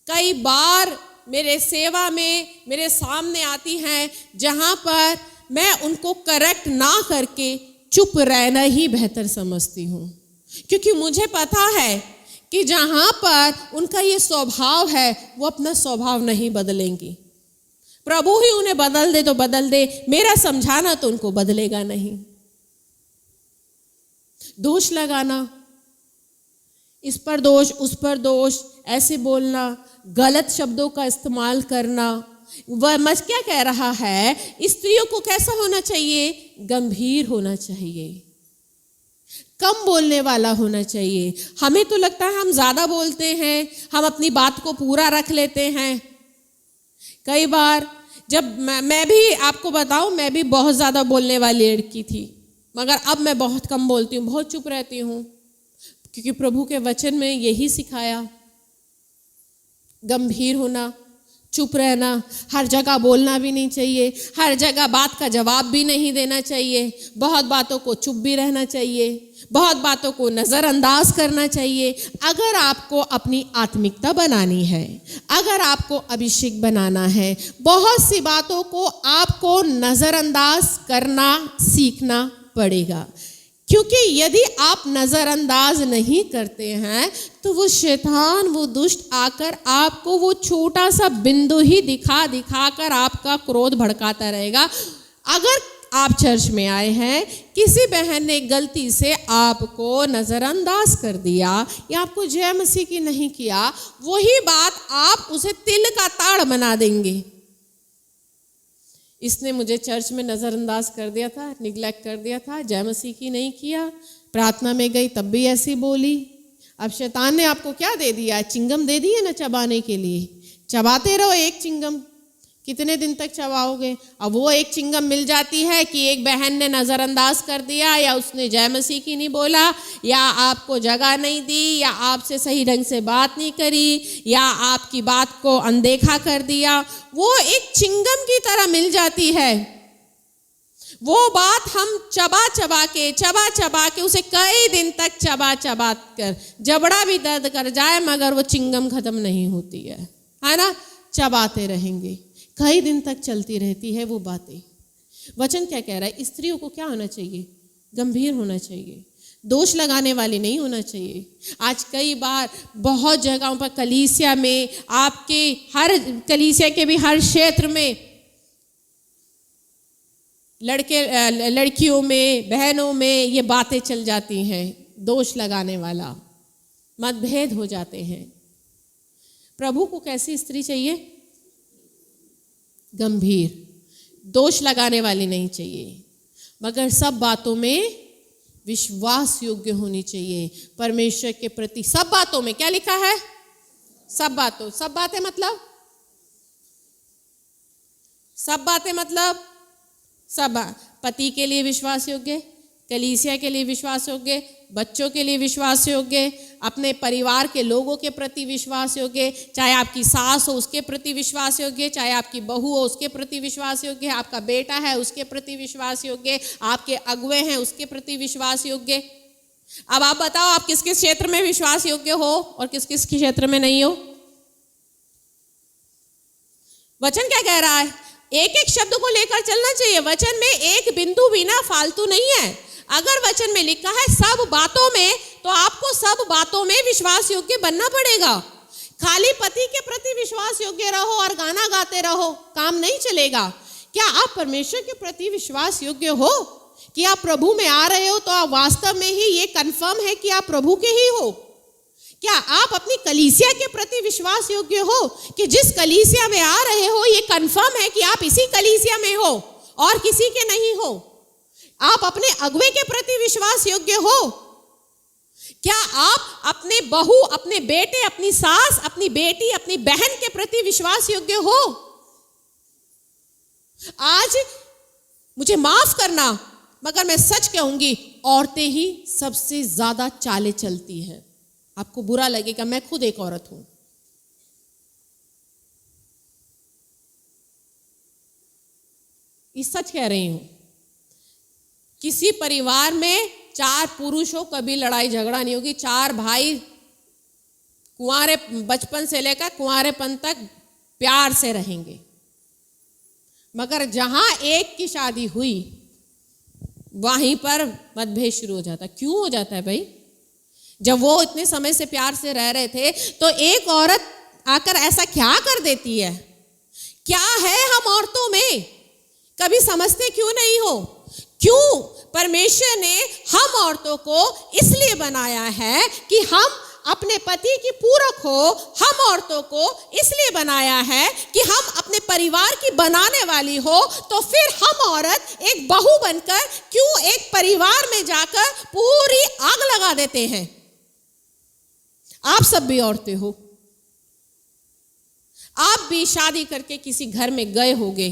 कई बार मेरे सेवा में मेरे सामने आती हैं, जहां पर मैं उनको करेक्ट ना करके चुप रहना ही बेहतर समझती हूँ, क्योंकि मुझे पता है कि जहां पर उनका ये स्वभाव है वो अपना स्वभाव नहीं बदलेंगी। प्रभु ही उन्हें बदल दे तो बदल दे, मेरा समझाना तो उनको बदलेगा नहीं। दोष लगाना, इस पर दोष, उस पर दोष, ऐसे बोलना, गलत शब्दों का इस्तेमाल करना। वह मस क्या कह रहा है? स्त्रियों को कैसा होना चाहिए? गंभीर होना चाहिए, कम बोलने वाला होना चाहिए। हमें तो लगता है हम ज्यादा बोलते हैं, हम अपनी बात को पूरा रख लेते हैं। कई बार जब मैं भी आपको बताऊं, मैं भी बहुत ज्यादा बोलने वाली लड़की थी, मगर अब मैं बहुत कम बोलती हूँ, बहुत चुप रहती हूँ, क्योंकि प्रभु के वचन में यही सिखाया, गंभीर होना, चुप रहना। हर जगह बोलना भी नहीं चाहिए, हर जगह बात का जवाब भी नहीं देना चाहिए, बहुत बातों को चुप भी रहना चाहिए, बहुत बातों को नज़रअंदाज करना चाहिए। अगर आपको अपनी आत्मिकता बनानी है, अगर आपको अभिषेक बनाना है, बहुत सी बातों को आपको नज़रअंदाज करना सीखना पड़ेगा, क्योंकि यदि आप नज़रअंदाज नहीं करते हैं तो वो शैतान, वो दुष्ट आकर आपको वो छोटा सा बिंदु ही दिखा कर आपका क्रोध भड़काता रहेगा। अगर आप चर्च में आए हैं, किसी बहन ने गलती से आपको नज़रअंदाज कर दिया या आपको जय मसीह की नहीं किया, वही बात आप उसे तिल का ताड़ बना देंगे। इसने मुझे चर्च में नज़रअंदाज कर दिया था, निगलेक्ट कर दिया था, जय मसीह की नहीं किया, प्रार्थना में गई तब भी ऐसी बोली। अब शैतान ने आपको क्या दे दिया? चिंगम दे दी है ना चबाने के लिए। चबाते रहो एक चिंगम, कितने दिन तक चबाओगे? अब वो एक चिंगम मिल जाती है कि एक बहन ने नज़रअंदाज कर दिया, या उसने जय मसीह की नहीं बोला, या आपको जगह नहीं दी, या आपसे सही ढंग से बात नहीं करी, या आपकी बात को अनदेखा कर दिया। वो एक चिंगम की तरह मिल जाती है। वो बात हम चबा चबा के उसे कई दिन तक चबा कर जबड़ा भी दर्द कर जाए, मगर वो चिंगम खत्म नहीं होती है ना? चबाते रहेंगे, कई दिन तक चलती रहती है वो बातें। वचन क्या कह रहा है? स्त्रियों को क्या होना चाहिए? गंभीर होना चाहिए, दोष लगाने वाली नहीं होना चाहिए। आज कई बार बहुत जगहों पर कलीसिया में, आपके हर कलीसिया के भी हर क्षेत्र में, लड़कियों में, बहनों में ये बातें चल जाती हैं, दोष लगाने वाला, मतभेद हो जाते हैं। प्रभु को कैसी स्त्री चाहिए? गंभीर, दोष लगाने वाली नहीं चाहिए, मगर सब बातों में विश्वास योग्य होनी चाहिए परमेश्वर के प्रति। सब बातों में क्या लिखा है? सब बातों, सब बातें मतलब, सब बातें मतलब सब। पति के लिए विश्वास योग्य, कलीसिया के लिए विश्वास योग्य, बच्चों के लिए विश्वास योग्य, अपने परिवार के लोगों के प्रति विश्वास योग्य, चाहे आपकी सास हो उसके प्रति विश्वास योग्य, चाहे आपकी बहू हो उसके प्रति विश्वास योग्य, आपका बेटा है उसके प्रति विश्वास योग्य, आपके अगुवे हैं उसके प्रति विश्वास योग्य। अब आप बताओ, आप किस किस क्षेत्र में विश्वास योग्य हो और किस किस क्षेत्र में नहीं हो? वचन क्या कह रहा है? एक एक शब्द को लेकर चलना चाहिए। वचन में एक बिंदु भी ना फालतू नहीं है। अगर वचन में लिखा है सब बातों में, तो आपको सब बातों में विश्वास योग्य बनना पड़ेगा। खाली पति के प्रति विश्वास योग्य रहो और गाना गाते रहो, काम नहीं चलेगा। क्या आप परमेश्वर के प्रति विश्वास योग्य हो कि आप प्रभु में आ रहे हो तो आप वास्तव में ही ये कंफर्म है कि आप प्रभु के ही हो? क्या आप अपनी कलीसिया के प्रति विश्वास योग्य हो कि जिस कलीसिया में आ रहे हो ये कंफर्म है कि आप इसी कलीसिया में हो और किसी के नहीं हो? आप अपने अगुवे के प्रति विश्वास योग्य हो? क्या आप अपने बहू, अपने बेटे, अपनी सास, अपनी बेटी, अपनी बहन के प्रति विश्वास योग्य हो? आज मुझे माफ करना मगर मैं सच कहूंगी, औरतें ही सबसे ज्यादा चाले चलती हैं। आपको बुरा लगेगा, मैं खुद एक औरत हूं। ये सच कह रही हूं। किसी परिवार में 4 पुरुष हो, कभी लड़ाई झगड़ा नहीं होगी। 4 भाई कुंवारे बचपन से लेकर कुंवारेपन तक प्यार से रहेंगे, मगर जहां एक की शादी हुई वहीं पर मतभेद शुरू हो जाता। क्यों हो जाता है भाई? जब वो इतने समय से प्यार से रह रहे थे तो एक औरत आकर ऐसा क्या कर देती है? क्या है हम औरतों में? कभी समझते क्यों नहीं हो? क्यों परमेश्वर ने हम औरतों को इसलिए बनाया है कि हम अपने पति की पूरक हो। हम औरतों को इसलिए बनाया है कि हम अपने परिवार की बनाने वाली हो। तो फिर हम औरत एक बहू बनकर क्यों एक परिवार में जाकर पूरी आग लगा देते हैं? आप सब भी औरतें हो, आप भी शादी करके किसी घर में गए होंगे,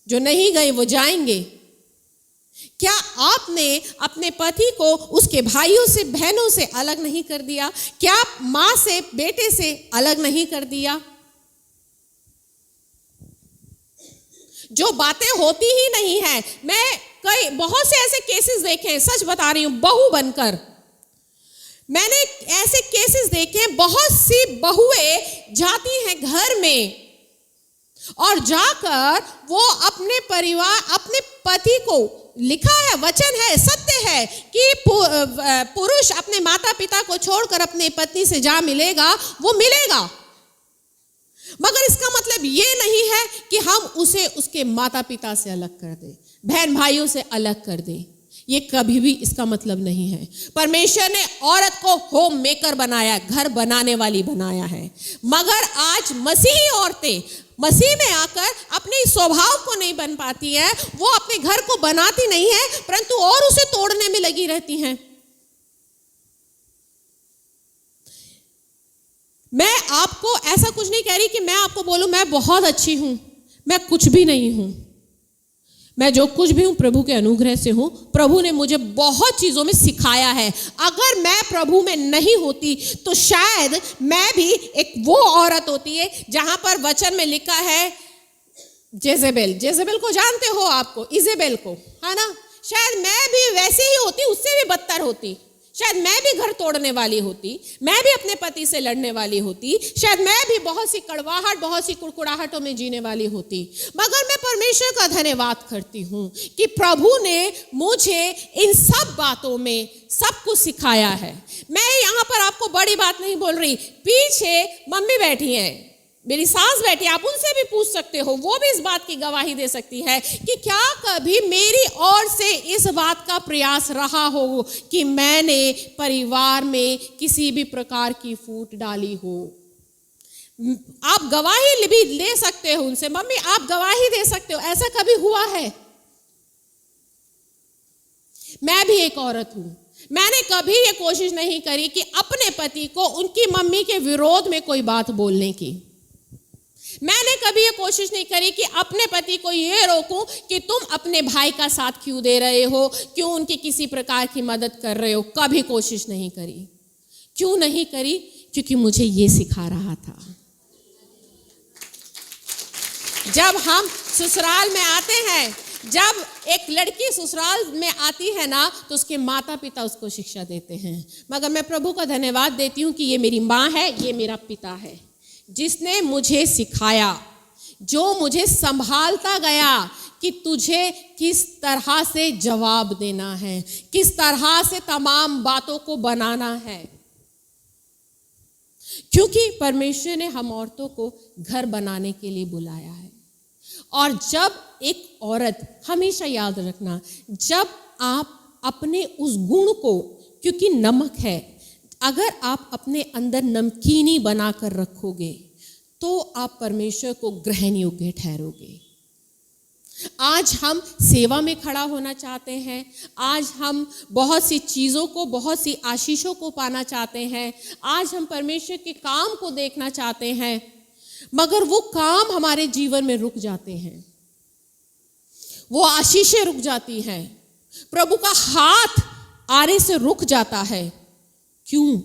जो नहीं गए वो जाएंगे। क्या आपने अपने पति को उसके भाइयों से, बहनों से अलग नहीं कर दिया? क्या मां से, बेटे से अलग नहीं कर दिया? जो बातें होती ही नहीं है। मैं बहुत से ऐसे केसेस देखे हैं, सच बता रही हूं, बहू बनकर मैंने ऐसे केसेस देखे हैं। बहुत सी बहुएं जाती हैं घर में और जाकर वो अपने परिवार, अपने पति को, लिखा है, वचन है, सत्य है कि पुरुष अपने माता पिता को छोड़कर अपने पत्नी से जा मिलेगा, वो मिलेगा, मगर इसका मतलब ये नहीं है कि हम उसे उसके माता पिता से अलग कर दें, बहन भाइयों से अलग कर दें। ये कभी भी इसका मतलब नहीं है। परमेश्वर ने औरत को होम मेकर बनाया, घर बनाने वाली बनाया है, मगर आज मसीही औरतें मसीह में आकर अपने स्वभाव को नहीं बन पाती हैं। वो अपने घर को बनाती नहीं है परंतु और उसे तोड़ने में लगी रहती हैं। मैं आपको ऐसा कुछ नहीं कह रही कि मैं आपको बोलूं मैं बहुत अच्छी हूं, मैं कुछ भी नहीं हूं। मैं जो कुछ भी हूं प्रभु के अनुग्रह से हूं। प्रभु ने मुझे बहुत चीजों में सिखाया है। अगर मैं प्रभु में नहीं होती तो शायद मैं भी एक वो औरत होती है जहां पर वचन में लिखा है जेजेबेल को जानते हो, आपको इजेबेल को, है ना? शायद मैं भी वैसे ही होती, उससे भी बदतर होती। शायद मैं भी घर तोड़ने वाली होती, मैं भी अपने पति से लड़ने वाली होती, शायद मैं भी बहुत सी कड़वाहट, बहुत सी कुड़कुड़ाहटों में जीने वाली होती। मगर मैं परमेश्वर का धन्यवाद करती हूँ कि प्रभु ने मुझे इन सब बातों में सब कुछ सिखाया है। मैं यहाँ पर आपको बड़ी बात नहीं बोल रही। पीछे मम्मी बैठी हैं, मेरी सास बैठी, आप उनसे भी पूछ सकते हो, वो भी इस बात की गवाही दे सकती है कि क्या कभी मेरी ओर से इस बात का प्रयास रहा हो कि मैंने परिवार में किसी भी प्रकार की फूट डाली हो। आप गवाही भी ले सकते हो उनसे, मम्मी आप गवाही दे सकते हो, ऐसा कभी हुआ है? मैं भी एक औरत हूं। मैंने कभी ये कोशिश नहीं करी कि अपने पति को उनकी मम्मी के विरोध में कोई बात बोलने की। मैंने कभी ये कोशिश नहीं करी कि अपने पति को ये रोकूं कि तुम अपने भाई का साथ क्यों दे रहे हो, क्यों उनकी किसी प्रकार की मदद कर रहे हो। कभी कोशिश नहीं करी। क्यों नहीं करी? क्योंकि मुझे ये सिखा रहा था। जब हम ससुराल में आते हैं, जब एक लड़की ससुराल में आती है ना, तो उसके माता पिता उसको शिक्षा देते हैं। मगर मैं प्रभु का धन्यवाद देती हूँ कि ये मेरी माँ है, ये मेरा पिता है, जिसने मुझे सिखाया, जो मुझे संभालता गया कि तुझे किस तरह से जवाब देना है, किस तरह से तमाम बातों को बनाना है। क्योंकि परमेश्वर ने हम औरतों को घर बनाने के लिए बुलाया है। और जब एक औरत, हमेशा याद रखना, जब आप अपने उस गुण को, क्योंकि नमक है, अगर आप अपने अंदर नमकीनी बनाकर रखोगे तो आप परमेश्वर को ग्रहण योग्य ठहरोगे। आज हम सेवा में खड़ा होना चाहते हैं, आज हम बहुत सी चीज़ों को, बहुत सी आशीषों को पाना चाहते हैं, आज हम परमेश्वर के काम को देखना चाहते हैं, मगर वो काम हमारे जीवन में रुक जाते हैं, वो आशीषें रुक जाती हैं, प्रभु का हाथ आने से रुक जाता है। क्यों?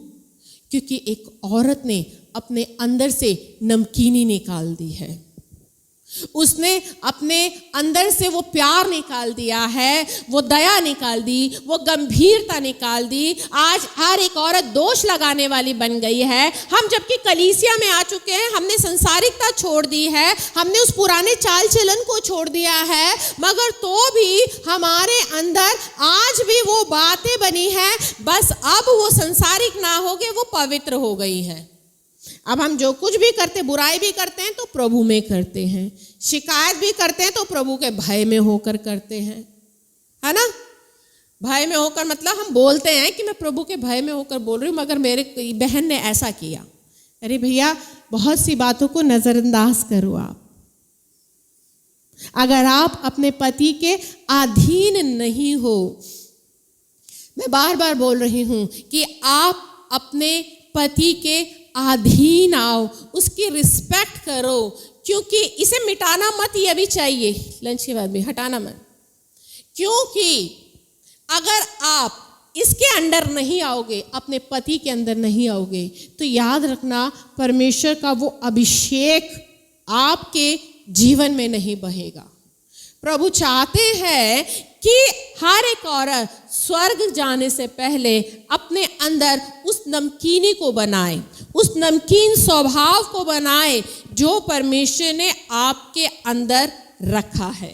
क्योंकि एक औरत ने अपने अंदर से नमकीनी निकाल दी है, उसने अपने अंदर से वो प्यार निकाल दिया है, वो दया निकाल दी, वो गंभीरता निकाल दी। आज हर एक औरत दोष लगाने वाली बन गई है। हम जबकि कलीसिया में आ चुके हैं, हमने संसारिकता छोड़ दी है, हमने उस पुराने चाल चलन को छोड़ दिया है, मगर तो भी हमारे अंदर आज भी वो बातें बनी है, बस अब वो संसारिक ना हो गए, वो पवित्र हो गई है। अब हम जो कुछ भी करते, बुराई भी करते हैं तो प्रभु में करते हैं, शिकायत भी करते हैं तो प्रभु के भय में होकर करते हैं, है ना। भय में होकर मतलब हम बोलते हैं कि मैं प्रभु के भय में होकर बोल रही हूँ, मगर मेरे बहन ने ऐसा किया। अरे भैया, बहुत सी बातों को नजरअंदाज करो आप। अगर आप अपने पति के अधीन नहीं हो, मैं बार बार बोल रही हूँ कि आप अपने पति के अधीन आओ, उसकी रिस्पेक्ट करो, क्योंकि इसे मिटाना मत, ये भी चाहिए लंच के बाद भी हटाना मत, क्योंकि अगर आप इसके अंदर नहीं आओगे, अपने पति के अंदर नहीं आओगे, तो याद रखना परमेश्वर का वो अभिषेक आपके जीवन में नहीं बहेगा। प्रभु चाहते हैं कि हर एक औरत स्वर्ग जाने से पहले अपने अंदर उस नमकीनी को बनाए, उस नमकीन स्वभाव को बनाए जो परमेश्वर ने आपके अंदर रखा है।